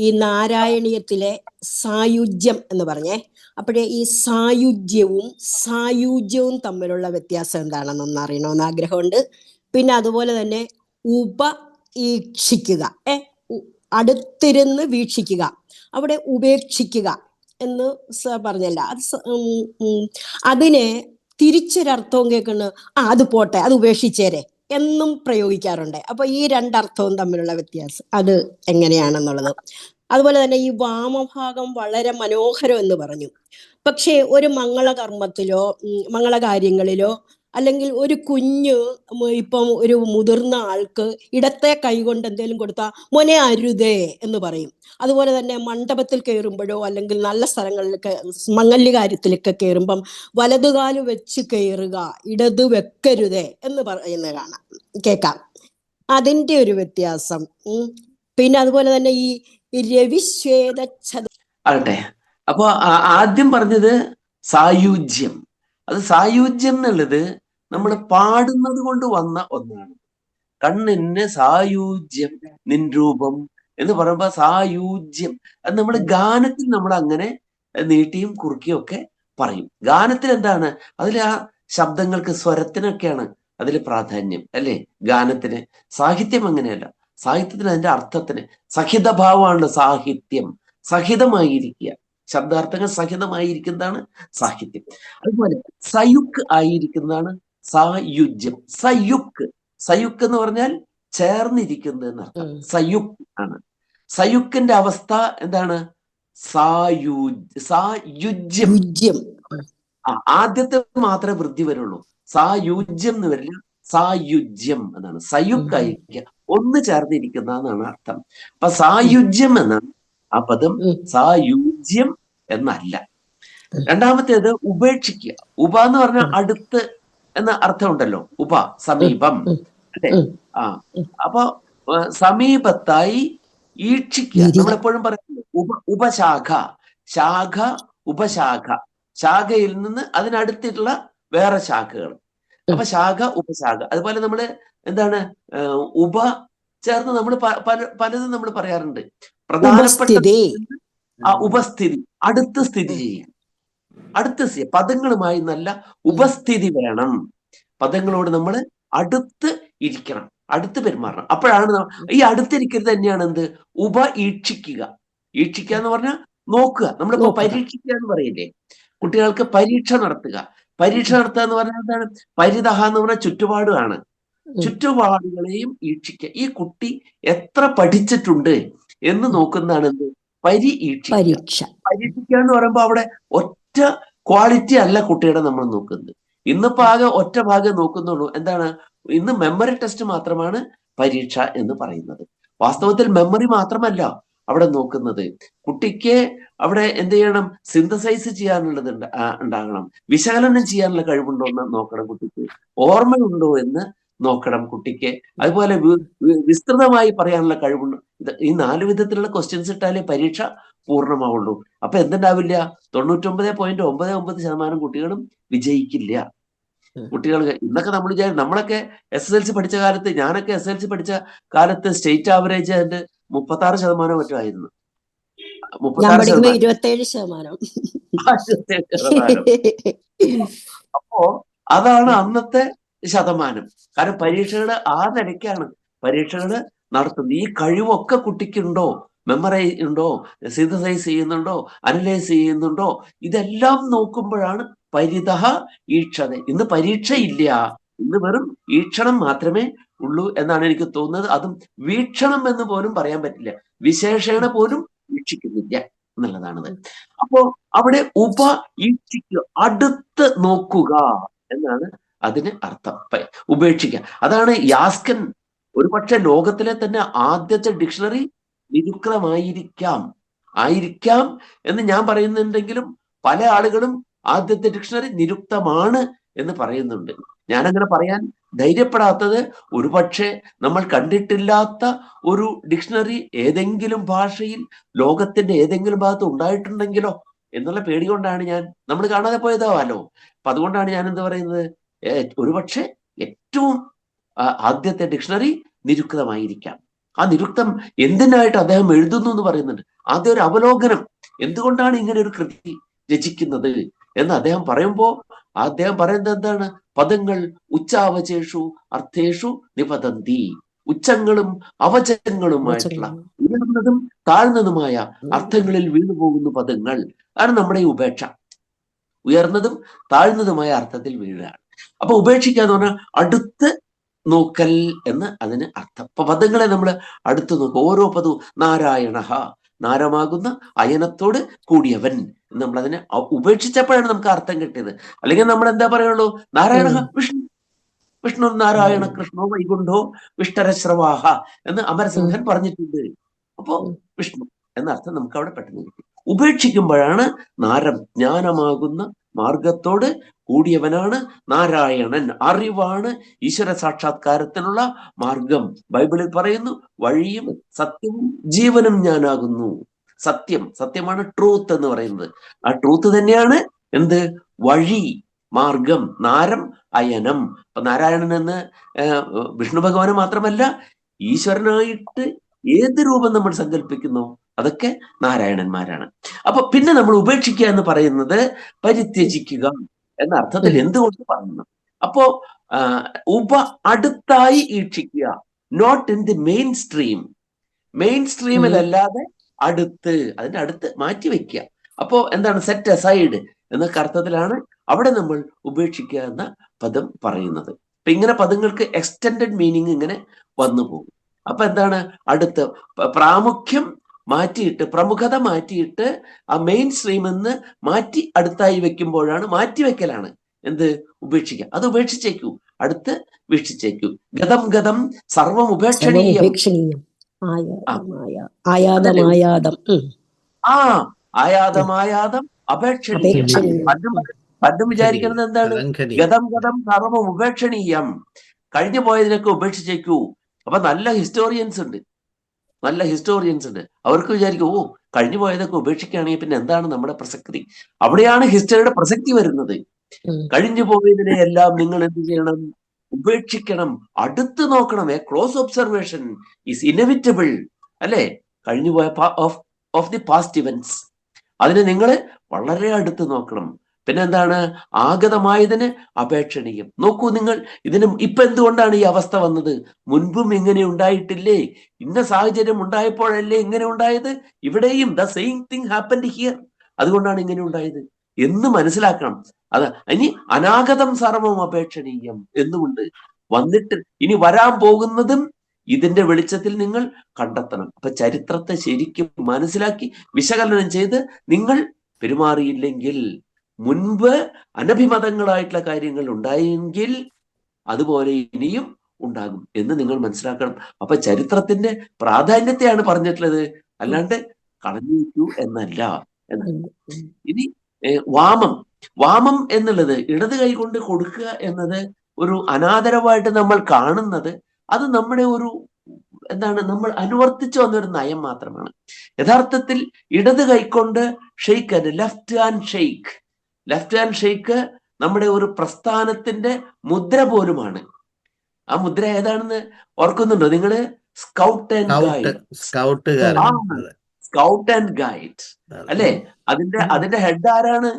ഈ നാരായണീയത്തിലെ സായുജ്യം എന്ന് പറഞ്ഞേ, അപ്പോഴേ ഈ സായുജ്യവും സായുജ്യവും തമ്മിലുള്ള വ്യത്യാസം എന്താണെന്നൊന്ന് അറിയണമെന്ന് ആഗ്രഹമുണ്ട്. പിന്നെ അതുപോലെ തന്നെ ഉപീക്ഷിക്കുക, അടുത്തിരുന്ന് വീക്ഷിക്കുക, അവിടെ ഉപേക്ഷിക്കുക എന്ന് പറഞ്ഞല്ല. അതിനെ തിരിച്ചൊരർത്ഥവും കേൾക്കുന്നു, അത് പോട്ടെ, അത് ഉപേക്ഷിച്ചേരെ എന്നും പ്രയോഗിക്കാറുണ്ട്. അപ്പൊ ഈ രണ്ടർത്ഥവും തമ്മിലുള്ള വ്യത്യാസം അത് എങ്ങനെയാണെന്നുള്ളത്. അതുപോലെ തന്നെ ഈ വാമഭാഗം വളരെ മനോഹരം എന്ന് പറഞ്ഞു. പക്ഷേ ഒരു മംഗളകർമ്മത്തിലോ മംഗളകാര്യങ്ങളിലോ അല്ലെങ്കിൽ ഒരു കുഞ്ഞ്, ഇപ്പം ഒരു മുതിർന്ന ആൾക്ക് ഇടത്തെ കൈകൊണ്ട് എന്തെങ്കിലും കൊടുത്താൽ മോനെ അരുതേ എന്ന് പറയും. അതുപോലെ തന്നെ മണ്ഡപത്തിൽ കയറുമ്പോഴോ അല്ലെങ്കിൽ നല്ല സ്ഥലങ്ങളിലൊക്കെ മംഗല്യ കാര്യത്തിലൊക്കെ കയറുമ്പം വലതുകാല് വെച്ച് കയറുക, ഇടത് വെക്കരുതേ എന്ന് പറയുന്നത് കാണാം, കേൾക്കാം. അതിൻ്റെ ഒരു വ്യത്യാസം. പിന്നെ അതുപോലെ തന്നെ ഈ രവിശ്വേത ആകട്ടെ. അപ്പൊ ആദ്യം പറഞ്ഞത് സായുജ്യം. അത് സായുജ്യം എന്നുള്ളത് നമ്മൾ പാടുന്നത് കൊണ്ട് വന്ന ഒന്നാണ്. കണ്ണിന് സായുജ്യം നിൻ രൂപം എന്ന് പറയുമ്പോ സായുജ്യം, അത് നമ്മൾ ഗാനത്തിൽ നമ്മൾ അങ്ങനെ നീട്ടിയും കുറുക്കിയും ഒക്കെ പറയും. ഗാനത്തിൽ എന്താണ്, അതിൽ ആ ശബ്ദങ്ങൾക്ക്, സ്വരത്തിനൊക്കെയാണ് അതിൽ പ്രാധാന്യം, അല്ലേ? ഗാനത്തിന്. സാഹിത്യം അങ്ങനെയല്ല. സാഹിത്യത്തിന് അതിന്റെ അർത്ഥത്തിന് സഹിതഭാവമാണല്ലോ സാഹിത്യം. സഹിതമായിരിക്കുക, ശബ്ദാർത്ഥങ്ങൾ സഹിതമായിരിക്കുന്നതാണ് സാഹിത്യം. അതുപോലെ സയുക്ക് ആയിരിക്കുന്നതാണ് സായുജ്യം. സയുക്ക് എന്ന് പറഞ്ഞാൽ ചേർന്നിരിക്കുന്നത് എന്നർത്ഥം. സയുക്ക് ആണ്. സയുക്കിന്റെ അവസ്ഥ എന്താണ്? സായുജ്യം. ആദ്യത്തെ മാത്രമേ വൃദ്ധി വരുള്ളൂ. സായുജ്യം എന്ന് വരില്ല, സായുജ്യം എന്നാണ്. സയുക്കായിരിക്കുക, ഒന്ന് ചേർന്നിരിക്കുന്ന എന്നാണ് അർത്ഥം. അപ്പൊ സായുജ്യം എന്നാണ് ആ പദം, സായുജ്യം എന്നല്ല. രണ്ടാമത്തേത് ഉപേക്ഷിക്കുക. ഉപ എന്ന് പറഞ്ഞാൽ അടുത്ത് എന്ന അർത്ഥമുണ്ടല്ലോ. ഉപ സമീപം, അല്ലേ? അപ്പൊ സമീപത്തായി ഈക്ഷിക്കുക. നമ്മളെപ്പോഴും പറയുന്നത് ഉപശാഖ, ശാഖ, ഉപശാഖ. ശാഖയിൽ നിന്ന് അതിനടുത്തിട്ടുള്ള വേറെ ശാഖകൾ. അപ്പൊ ശാഖ, ഉപശാഖ. അതുപോലെ നമ്മള് എന്താണ് ഉപ ചേർന്ന് നമ്മൾ പലതും നമ്മൾ പറയാറുണ്ട്. പ്രധാനപ്പെട്ട ഉപസ്ഥിതി, അടുത്ത് സ്ഥിതി ചെയ്യുക. അടുത്ത് പദങ്ങളുമായി നല്ല ഉപസ്ഥിതി വേണം. പദങ്ങളോട് നമ്മൾ അടുത്ത് ഇരിക്കണം, അടുത്ത് പെരുമാറണം. അപ്പോഴാണ് ഈ അടുത്തിരിക്കരുത് തന്നെയാണ് എന്ത്? ഈക്ഷിക്കുക. ഈക്ഷിക്കുക എന്ന് പറഞ്ഞാൽ നോക്കുക. നമ്മളിപ്പോ പരീക്ഷിക്കുക എന്ന് പറയില്ലേ? കുട്ടികൾക്ക് പരീക്ഷ നടത്തുക. പരീക്ഷ നടത്തുക എന്ന് പറഞ്ഞാൽ എന്താണ്? പരിതഹ എന്ന് പറഞ്ഞാൽ ചുറ്റുപാടുമാണ്. ചുറ്റുപാടുകളെയും ഈക്ഷിക്കുക. ഈ കുട്ടി എത്ര പഠിച്ചിട്ടുണ്ട് എന്ന് നോക്കുന്നതാണ് എന്ത്? പരീക്ഷിക്കുക എന്ന് പറയുമ്പോ അവിടെ ഒറ്റ ക്വാളിറ്റി അല്ല കുട്ടിയുടെ നമ്മൾ നോക്കുന്നത്. ഇന്നിപ്പോ ആകെ ഒറ്റ ഭാഗം നോക്കുന്നുള്ളൂ. എന്താണ്? ഇന്ന് മെമ്മറി ടെസ്റ്റ് മാത്രമാണ് പരീക്ഷ എന്ന് പറയുന്നത്. വാസ്തവത്തിൽ മെമ്മറി മാത്രമല്ല അവിടെ നോക്കുന്നത്. കുട്ടിക്ക് അവിടെ എന്ത് ചെയ്യണം? സിന്തസൈസ് ചെയ്യാനുള്ളത് ഉണ്ടാകണം. വിശകലനം ചെയ്യാനുള്ള കഴിവുണ്ടോ എന്ന് നോക്കണം. കുട്ടിക്ക് ഓർമ്മയുണ്ടോ എന്ന് നോക്കണം കുട്ടിക്ക്. അതുപോലെ വിസ്തൃതമായി പറയാനുള്ള കഴിവുണ്ടോ. ഈ 4 വിധത്തിലുള്ള ക്വസ്റ്റ്യൻസ് ഇട്ടാലേ പരീക്ഷ പൂർണ്ണമാവുള്ളൂ. അപ്പൊ എന്തുണ്ടാവില്ല? 99.99% കുട്ടികളും വിജയിക്കില്ല. കുട്ടികൾ ഇന്നൊക്കെ നമ്മൾ നമ്മളൊക്കെ SSLC പഠിച്ച കാലത്ത്, ഞാനൊക്കെ SSLC പഠിച്ച കാലത്ത് സ്റ്റേറ്റ് ആവറേജ് അതിന്റെ 36% മറ്റോ ആയിരുന്നു. ഞാൻ 36%. പഠിക്കുമ്പോ 27%. അപ്പോ അതാണ് അന്നത്തെ ശതമാനം. കാരണം പരീക്ഷകള് ആ നിലയ്ക്കാണ് പരീക്ഷകള് നടത്തുന്നത്. ഈ കഴിവൊക്കെ കുട്ടിക്കുണ്ടോ? മെമ്മറൈസ് ഉണ്ടോ? സിന്തസൈസ് ചെയ്യുന്നുണ്ടോ? അനലൈസ് ചെയ്യുന്നുണ്ടോ? ഇതെല്ലാം നോക്കുമ്പോഴാണ് പരിതഃ ഈക്ഷത. ഇന്ന് പരീക്ഷയില്ല, ഇന്ന് വെറും ഈക്ഷണം മാത്രമേ ഉള്ളൂ എന്നാണ് എനിക്ക് തോന്നുന്നത്. അതും വീക്ഷണം എന്ന് പോലും പറയാൻ പറ്റില്ല, വിശേഷണ പോലും വീക്ഷിക്കുന്നില്ല എന്നുള്ളതാണത്. അപ്പോ അവിടെ ഈക്ഷിക്കുക, അടുത്ത് നോക്കുക എന്നാണ് അതിന് അർത്ഥം. ഉപേക്ഷിക്കുക, അതാണ് യാസ്കൻ ഒരുപക്ഷെ ലോകത്തിലെ തന്നെ ആദ്യത്തെ ഡിക്ഷണറി നിരുക്തമായിരിക്കാം എന്ന് ഞാൻ പറയുന്നുണ്ടെങ്കിലും പല ആളുകളും ആദ്യത്തെ ഡിക്ഷണറി നിരുക്തമാണ് എന്ന് പറയുന്നുണ്ട്. ഞാനങ്ങനെ പറയാൻ ധൈര്യപ്പെടാത്തത് ഒരുപക്ഷെ നമ്മൾ കണ്ടിട്ടില്ലാത്ത ഒരു ഡിക്ഷണറി ഏതെങ്കിലും ഭാഷയിൽ ലോകത്തിന്റെ ഏതെങ്കിലും ഭാഗത്ത് ഉണ്ടായിട്ടുണ്ടെങ്കിലോ എന്നുള്ള പേടി കൊണ്ടാണ് നമ്മൾ കാണാതെ പോയതാവാലോ. അപ്പൊ അതുകൊണ്ടാണ് ഞാൻ എന്ത് പറയുന്നത്, ഒരുപക്ഷെ ഏറ്റവും ആദ്യത്തെ ഡിക്ഷണറി നിരുക്തമായിരിക്കാം. ആ നിരുക്തം എന്തിനായിട്ട് അദ്ദേഹം എഴുതുന്നു എന്ന് പറയുന്നുണ്ട്. ആദ്യം ഒരു അവലോകനം, എന്തുകൊണ്ടാണ് ഇങ്ങനെ ഒരു കൃതി രചിക്കുന്നത് എന്ന് അദ്ദേഹം പറയുമ്പോൾ അദ്ദേഹം പറയുന്നത് എന്താണ്? പദങ്ങൾ ഉച്ചാവചേഷു അർത്ഥേഷു നിപതന്തി. ഉച്ചങ്ങളും അവചങ്ങളുമായിട്ടുള്ള ഉയർന്നതും താഴ്ന്നതുമായ അർത്ഥങ്ങളിൽ വീണുപോകുന്ന പദങ്ങൾ ആണ് നമ്മുടെ ഈ ഉപേക്ഷ. ഉയർന്നതും താഴ്ന്നതുമായ അർത്ഥത്തിൽ വീഴുകയാണ്. അപ്പൊ ഉപേക്ഷിക്കുക എന്ന് പറഞ്ഞാൽ അടുത്ത് നോക്കൽ എന്ന് അതിന് അർത്ഥം. അപ്പൊ പദങ്ങളെ നമ്മൾ അടുത്ത് നോക്കുക. ഓരോ പദവും നാരായണ, നാരമാകുന്ന അയനത്തോട് കൂടിയവൻ, നമ്മളതിനെ ഉപേക്ഷിച്ചപ്പോഴാണ് നമുക്ക് അർത്ഥം കിട്ടിയത്. അല്ലെങ്കിൽ നമ്മൾ എന്താ പറയുള്ളൂ, നാരായണ വിഷ്ണു, വിഷ്ണു നാരായണ കൃഷ്ണോ വൈകുണ്ഠോ വിഷ്ടരശ്രവാഹ എന്ന് അമരസിംഹൻ പറഞ്ഞിട്ടുണ്ട്. അപ്പോ വിഷ്ണു എന്ന അർത്ഥം നമുക്ക് അവിടെ പെട്ടെന്ന് കിട്ടി. ഉപേക്ഷിക്കുമ്പോഴാണ് ജ്ഞാനമാകുന്ന മാർഗത്തോട് കൂടിയവനാണ് നാരായണൻ. അറിവാണ് ഈശ്വര സാക്ഷാത്കാരത്തിനുള്ള മാർഗം. ബൈബിളിൽ പറയുന്നു, വഴിയും സത്യവും ജീവനും ഞാനാകുന്നു. സത്യമാണ് ട്രൂത്ത് എന്ന് പറയുന്നത്. ആ ട്രൂത്ത് തന്നെയാണ് എന്ത്? വഴി, മാർഗം. നാരം അയനം. അപ്പൊ നാരായണൻ എന്ന് വിഷ്ണു ഭഗവാന് മാത്രമല്ല, ഈശ്വരനായിട്ട് ഏത് രൂപം നമ്മൾ സങ്കല്പിക്കുന്നു അതൊക്കെ നാരായണന്മാരാണ്. അപ്പൊ പിന്നെ നമ്മൾ ഉപേക്ഷിക്കുക എന്ന് പറയുന്നത് പരിത്യജിക്കുക എന്ന അർത്ഥത്തിൽ എന്തുകൊണ്ട് പറയുന്നു? അപ്പോ അടുത്തായി ഈക്ഷിക്കുക, നോട്ട് ഇൻ ദി മെയിൻ സ്ട്രീമിലല്ലാതെ അടുത്ത്, അതിന്റെ അടുത്ത് മാറ്റി വെക്കുക. അപ്പോ എന്താണ്? സെറ്റ് അസൈഡ് എന്നൊക്കെ അർത്ഥത്തിലാണ് അവിടെ നമ്മൾ ഉപേക്ഷിക്കുക എന്ന പദം പറയുന്നത്. അപ്പൊ ഇങ്ങനെ പദങ്ങൾക്ക് എക്സ്റ്റെൻഡഡ് മീനിങ് ഇങ്ങനെ വന്നു പോകും. അപ്പൊ എന്താണ്? അടുത്ത് പ്രാമുഖ്യം മാറ്റിയിട്ട്, പ്രമുഖത മാറ്റിയിട്ട് ആ മെയിൻ സ്ട്രീം എന്ന് മാറ്റി അടുത്തായി വെക്കുമ്പോഴാണ്, മാറ്റിവെക്കലാണ് എന്ത്? ഉപേക്ഷിക്കുക. അത് ഉപേക്ഷിച്ചേക്കൂ, അടുത്ത് വീക്ഷിച്ചേക്കൂ. ഗതം സർവം ഉപേക്ഷണീയം. ആയാതം അപേക്ഷണീയം. പണ്ടും വിചാരിക്കുന്നത് എന്താണ്? ഗതം സർവം ഉപേക്ഷണീയം, കഴിഞ്ഞു പോയതിനൊക്കെ ഉപേക്ഷിച്ചേക്കൂ. അപ്പൊ നല്ല ഹിസ്റ്റോറിയൻസ് ഉണ്ട്. അവർക്ക് വിചാരിക്കും, കഴിഞ്ഞു പോയതൊക്കെ ഉപേക്ഷിക്കുകയാണെങ്കിൽ പിന്നെ എന്താണ് നമ്മുടെ പ്രസക്തി? അവിടെയാണ് ഹിസ്റ്ററിയുടെ പ്രസക്തി വരുന്നത്. കഴിഞ്ഞു പോയതിനെ എല്ലാം നിങ്ങൾ എന്ത് ചെയ്യണം? ഉപേക്ഷിക്കണം, അടുത്ത് നോക്കണം. A close observation is inevitable, അല്ലെ? കഴിഞ്ഞുപോയ ഓഫ് ദി പാസ്റ്റ് ഇവന്റ്സ്, അതിനെ നിങ്ങൾ വളരെ അടുത്ത് നോക്കണം. പിന്നെ എന്താണ്? ആഗതമായതിന് അപേക്ഷണീയം. നോക്കൂ നിങ്ങൾ, ഇപ്പൊ എന്തുകൊണ്ടാണ് ഈ അവസ്ഥ വന്നത്? മുൻപും ഇങ്ങനെ ഉണ്ടായിട്ടില്ലേ? ഇന്ന സാഹചര്യം ഉണ്ടായപ്പോഴല്ലേ ഇങ്ങനെ ഉണ്ടായത്? ഇവിടെയും the same thing happened here. അതുകൊണ്ടാണ് ഇങ്ങനെ ഉണ്ടായത് എന്ന് മനസ്സിലാക്കണം. ഇനി അനാഗതം സർവം അപേക്ഷണീയം എന്നുമുണ്ട്. വന്നിട്ട് ഇനി വരാൻ പോകുന്നതും ഇതിന്റെ വെളിച്ചത്തിൽ നിങ്ങൾ കണ്ടെത്തണം. അപ്പൊ ചരിത്രത്തെ ശരിക്കും മനസ്സിലാക്കി വിശകലനം ചെയ്ത് നിങ്ങൾ പെരുമാറിയില്ലെങ്കിൽ, മുൻപ് അനഭിമതങ്ങളായിട്ടുള്ള കാര്യങ്ങൾ ഉണ്ടായെങ്കിൽ അതുപോലെ ഇനിയും ഉണ്ടാകും എന്ന് നിങ്ങൾ മനസ്സിലാക്കണം. അപ്പൊ ചരിത്രത്തിന്റെ പ്രാധാന്യത്തെയാണ് പറഞ്ഞിട്ടുള്ളത്, അല്ലാണ്ട് കളഞ്ഞു വയ്ക്കൂ എന്നല്ല. ഇനി വാമം എന്നുള്ളത്, ഇടത് കൈ കൊണ്ട് കൊടുക്കുക എന്നത് ഒരു അനാദരവായിട്ട് നമ്മൾ കാണുന്നത്, അത് നമ്മുടെ ഒരു എന്താണ് നമ്മൾ അനുവർത്തിച്ചു വന്നൊരു നയം മാത്രമാണ്. യഥാർത്ഥത്തിൽ ഇടത് കൈക്കൊണ്ട് shake, left hand shake, left hand shake നമ്മുടെ ഒരു പ്രസ്ഥാനത്തിന്റെ മുദ്ര പോലുമാണ്. ആ മുദ്ര ഏതാണെന്ന് ഓർക്കുന്നുണ്ടോ നിങ്ങള്? Scout and guide, scout and guide അല്ലെ? അതിന്റെ ഹെഡ് ആരാണ്?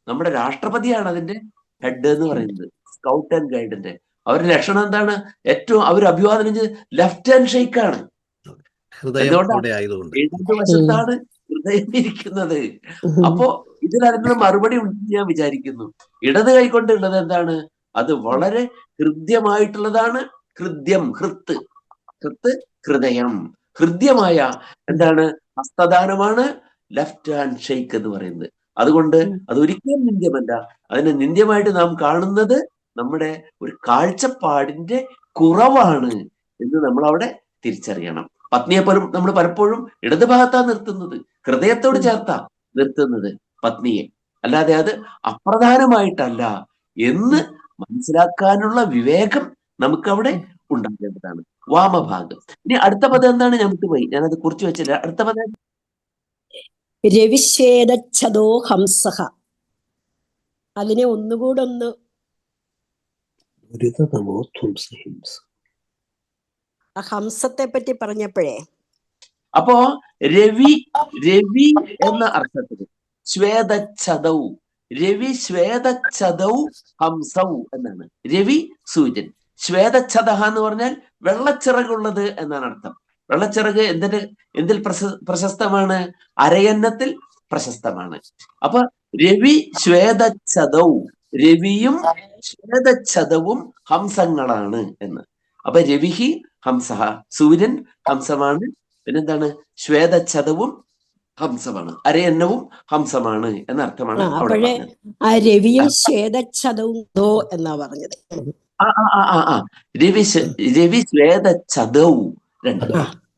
നമ്മുടെ രാഷ്ട്രപതിയാണ് അതിന്റെ ഹെഡ് എന്ന് പറയുന്നത്, സ്കൗട്ട് ആൻഡ് ഗൈഡിന്റെ. അവരുടെ ലക്ഷണം എന്താണ്? ഏറ്റവും അവർ അഭിവാദനം ചെയ്ത് ലെഫ്റ്റ് ഹാൻഡ് ഷെയ്ക്കാണ്. എന്തുകൊണ്ടാണ്? ഇടതുവശത്താണ് ഹൃദയം ഇരിക്കുന്നത്. അപ്പോ ഇതിനതിനുള്ള മറുപടി ഉണ്ടെന്ന് ഞാൻ വിചാരിക്കുന്നു. ഇടത് കൈകൊണ്ടുള്ളത് എന്താണ്? അത് വളരെ ഹൃദ്യമായിട്ടുള്ളതാണ്. ഹൃദ്യം, ഹൃത്ത്, ഹൃദയം, ഹൃദ്യമായ എന്താണ് ഹസ്തദാനമാണ് ലെഫ്റ്റ് ഹാൻഡ് ഷെയ്ക്ക് എന്ന് പറയുന്നത്. അതുകൊണ്ട് അതൊരിക്കലും നിന്ദ്യമല്ല. അതിനെ നിന്ദ്യമായിട്ട് നാം കാണുന്നത് നമ്മുടെ ഒരു കാഴ്ചപ്പാടിന്റെ കുറവാണ് എന്ന് നമ്മൾ അവിടെ തിരിച്ചറിയണം. പത്നിയെ പോലും നമ്മൾ പലപ്പോഴും ഇടത് ഭാഗത്താ നിർത്തുന്നത്, ഹൃദയത്തോട് ചേർത്താ നിർത്തുന്നത് പത്നിയെ, അല്ലാതെ അത് അപ്രധാനമായിട്ടല്ല എന്ന് മനസ്സിലാക്കാനുള്ള വിവേകം നമുക്കവിടെ ഉണ്ടാകേണ്ടതാണ്. വാമഭാഗം. ഇനി അടുത്ത പദം എന്താണ്? നമുക്ക് പോയി, ഞാനത് കുറിച്ച് വെച്ചില്ല. അടുത്ത പദം രവിശേദച്ഛദോ ഹംസഃ. അതിനെ ഒന്നുകൂടെ ഒന്ന് ഹംസത്തെ പറ്റി പറഞ്ഞപ്പോഴേ, അപ്പോ രവി എന്ന അർത്ഥത്തിൽ ശ്വേതച്ഛദൗ, രവി ശ്വേതച്ഛദൗ ഹംസൗ എന്നാണ്. രവി സൂര്യൻ, ശ്വേതച്ഛദ എന്ന് പറഞ്ഞാൽ വെള്ളച്ചിറകുള്ളത് എന്നാണ് അർത്ഥം. വെള്ളച്ചിറക് എന്തിൽ പ്രശസ്തമാണ്? അരയന്നത്തിൽ പ്രശസ്തമാണ്. അപ്പൊ രവി ശ്വേതച്ഛദൗ, രവിയും ശ്വേതച്ഛദവും ഹംസങ്ങളാണ് എന്ന്. അപ്പൊ രവിഹി ഹംസഃ, സൂര്യൻ ഹംസമാണ്. പിന്നെന്താണ്? ശ്വേതച്ഛദവും ഹംസമാണ്, അരയന്നവും ഹംസമാണ് എന്നർത്ഥമാണ് അവിടെ പറഞ്ഞത്. രവിയും ശ്വേതച്ഛദവും എന്നാ പറഞ്ഞത്. രവി ശ്വേതച്ഛദൗ രണ്ട്.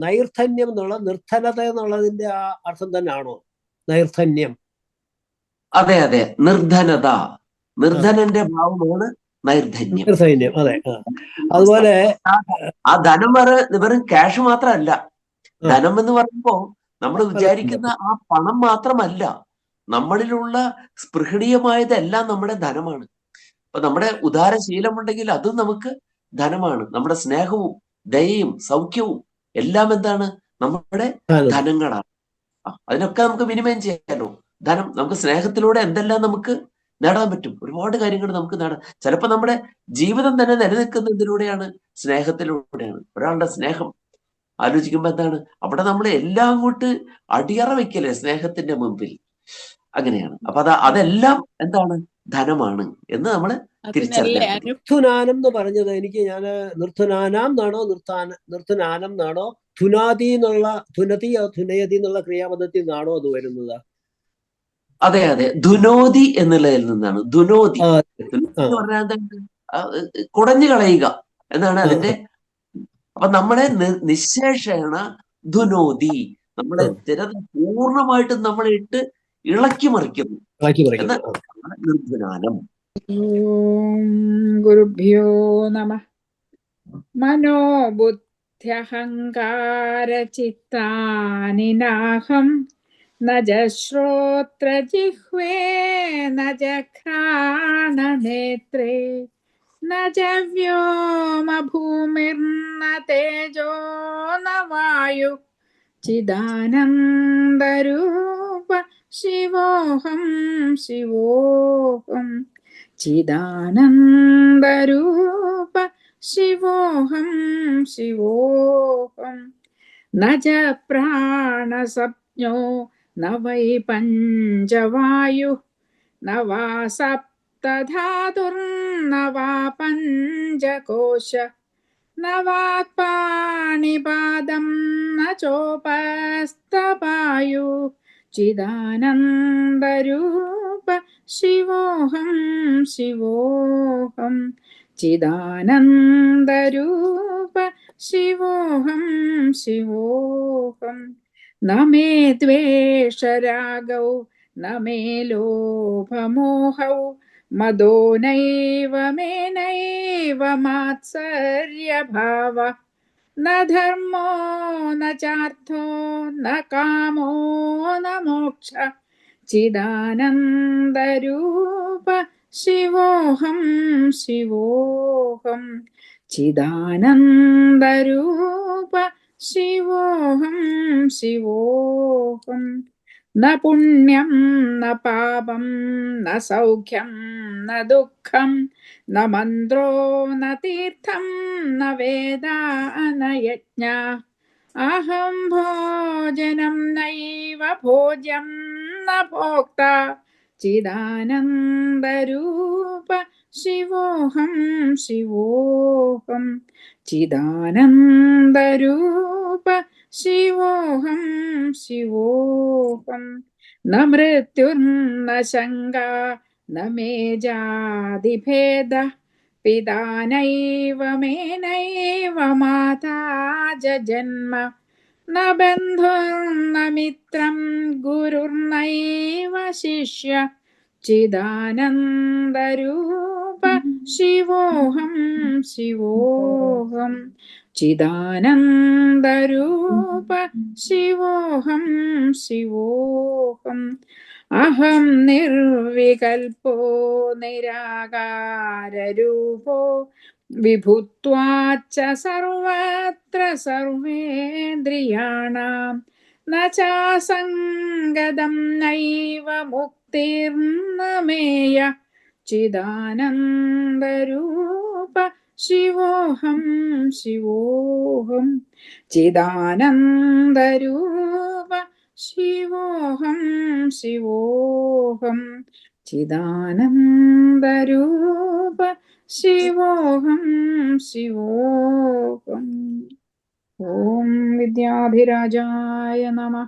നൈർധന്യം എന്നുള്ള നിർധനത എന്നുള്ളതിന്റെ ആ അർത്ഥം തന്നെയാണോ നൈർധന്യം? അതെ അതെ, നിർധനത, നിർധനന്റെ ഭാവമാണ് നൈർധന്യം. നൈർധന്യം, അതെ. അതുപോലെ ആ ധനം വെറും ക്യാഷ് മാത്രമല്ല. ധനം എന്ന് പറയുമ്പോ നമ്മൾ വിചാരിക്കുന്ന ആ പണം മാത്രമല്ല, നമ്മളിലുള്ള സ്പൃഹണീയമായതെല്ലാം നമ്മുടെ ധനമാണ്. അപ്പൊ നമ്മുടെ ഉദാരശീലമുണ്ടെങ്കിൽ അതും നമുക്ക് ധനമാണ്. നമ്മുടെ സ്നേഹവും ദയയും സൗഖ്യവും എല്ലാം എന്താണ്? നമ്മുടെ ധനങ്ങളാണ്. അതിനൊക്കെ നമുക്ക് വിനിമയം ചെയ്യാലോ. ധനം, നമുക്ക് സ്നേഹത്തിലൂടെ എന്തെല്ലാം നമുക്ക് നേടാൻ പറ്റും. ഒരുപാട് കാര്യങ്ങൾ നമുക്ക് നേടാം. ചിലപ്പോൾ നമ്മുടെ ജീവിതം തന്നെ നിലനിൽക്കുന്ന എന്തിലൂടെയാണ്? സ്നേഹത്തിലൂടെയാണ്. ഒരാളുടെ സ്നേഹം ആലോചിക്കുമ്പോ എന്താണ്? അവിടെ നമ്മൾ എല്ലാം അങ്ങോട്ട് അടിയറ വെക്കല്ലേ സ്നേഹത്തിന്റെ മുമ്പിൽ. അങ്ങനെയാണ്. അപ്പൊ അതെല്ലാം എന്താണ്? ധനമാണ് എന്ന് നമ്മൾ തിരിച്ചറിയാം. നിർത്തുനാനം എന്ന് പറഞ്ഞത് എനിക്ക് നിർത്തുനാനാം എന്നാണോ നിർത്തുനാനം എന്നാണോ തുനാതി എന്നുള്ള തുനയതി എന്നുള്ള ക്രിയാപദത്തിൽ നിന്നാണോ അത് വരുന്നത്? അതെ അതെ, ധുനോതി എന്നുള്ളതിൽ നിന്നാണ്. ധുനോതി എന്ന് പറഞ്ഞാൽ കുടഞ്ഞു കളയുക എന്നാണ് അതിന്റെ. അപ്പൊ നമ്മളെ നിശേഷേണ ധുനോതി, നമ്മളെ സ്ഥിരത പൂർണ്ണമായിട്ടും നമ്മളെ ഇട്ട് ഇളക്കി മറിക്കുന്നു. നിർധനാനം. ഗുരുഭ്യോ നമഃ. മനോബുദ്ധ്യഹങ്കാരചിത്താനി നാഹം ന ശ്രോത്രജിഹ്വേ ന ഘ്രാണനേത്രേ ന വ്യോമഭൂമിർന തേജോ ന വായു ചിദാനന്ദരൂപ ശിവോഹം ശിവോഹം ചിദാനന്ദരൂപ ശിവോഹം ശിവോഹം. ന ച പ്രാണസപ്നോ ന വൈ പഞ്ചവായു ന വാ സപ്തധാതുർന വാ പഞ്ചകോശ ന വാക്പാണിപാദം ന ചോപസ്തപായു ചിദാനന്ദരൂപ ശിവോഹം ശിവോഹം ചിദാനന്ദരൂപ ശിവോഹം ശിവോഹം. ന മേ ദ്വേഷരാഗൗ ന മേ ലോഭമോഹൗ മദോ നൈവ മേ നൈവ മാത്സര്യഭാവ न धर्मो न चार्थो न कामो न मोक्ष चिदानन्दरूप शिवोऽहं शिवोऽहं चिदानन्दरूप शिवोऽहं शिवोऽहं न पुण्यं न पापं न सौख्यं न दुःखं न मन्त्रो न तीर्थं न वेदा न यज्ञ अहं भोजनं नैव भोज्यं न भोक्ता चिदानन्दरूप शिवोऽहं शिवोऽहं चिदानन्दरूप शिवोऽहं शिवोऽहं न मृत्युर्न शङ्का न मे जातिभेदः पिता नैव मे नैव माता जन्म न बन्धुर्न मित्रं गुरुर्नैव शिष्य चिदानन्दरूप शिवोऽहं शिवोऽहं चिदानन्दरूप शिवोऽहं शिवोऽहम् अहं निर्विकल्पो निराकाररूपो विभुत्वाच्च सर्वत्र सर्वेन्द्रियाणां न चासङ्गदं नैव मुक्तिर्न मेय चिदानन्दरूप शिवोऽहं शिवोऽहं चिदानन्दरूप शिवोऽहं शिवोऽहं चिदानन्दरूप शिवोऽहं शिवोऽहम् ॐ विद्याधिराजाय नमः।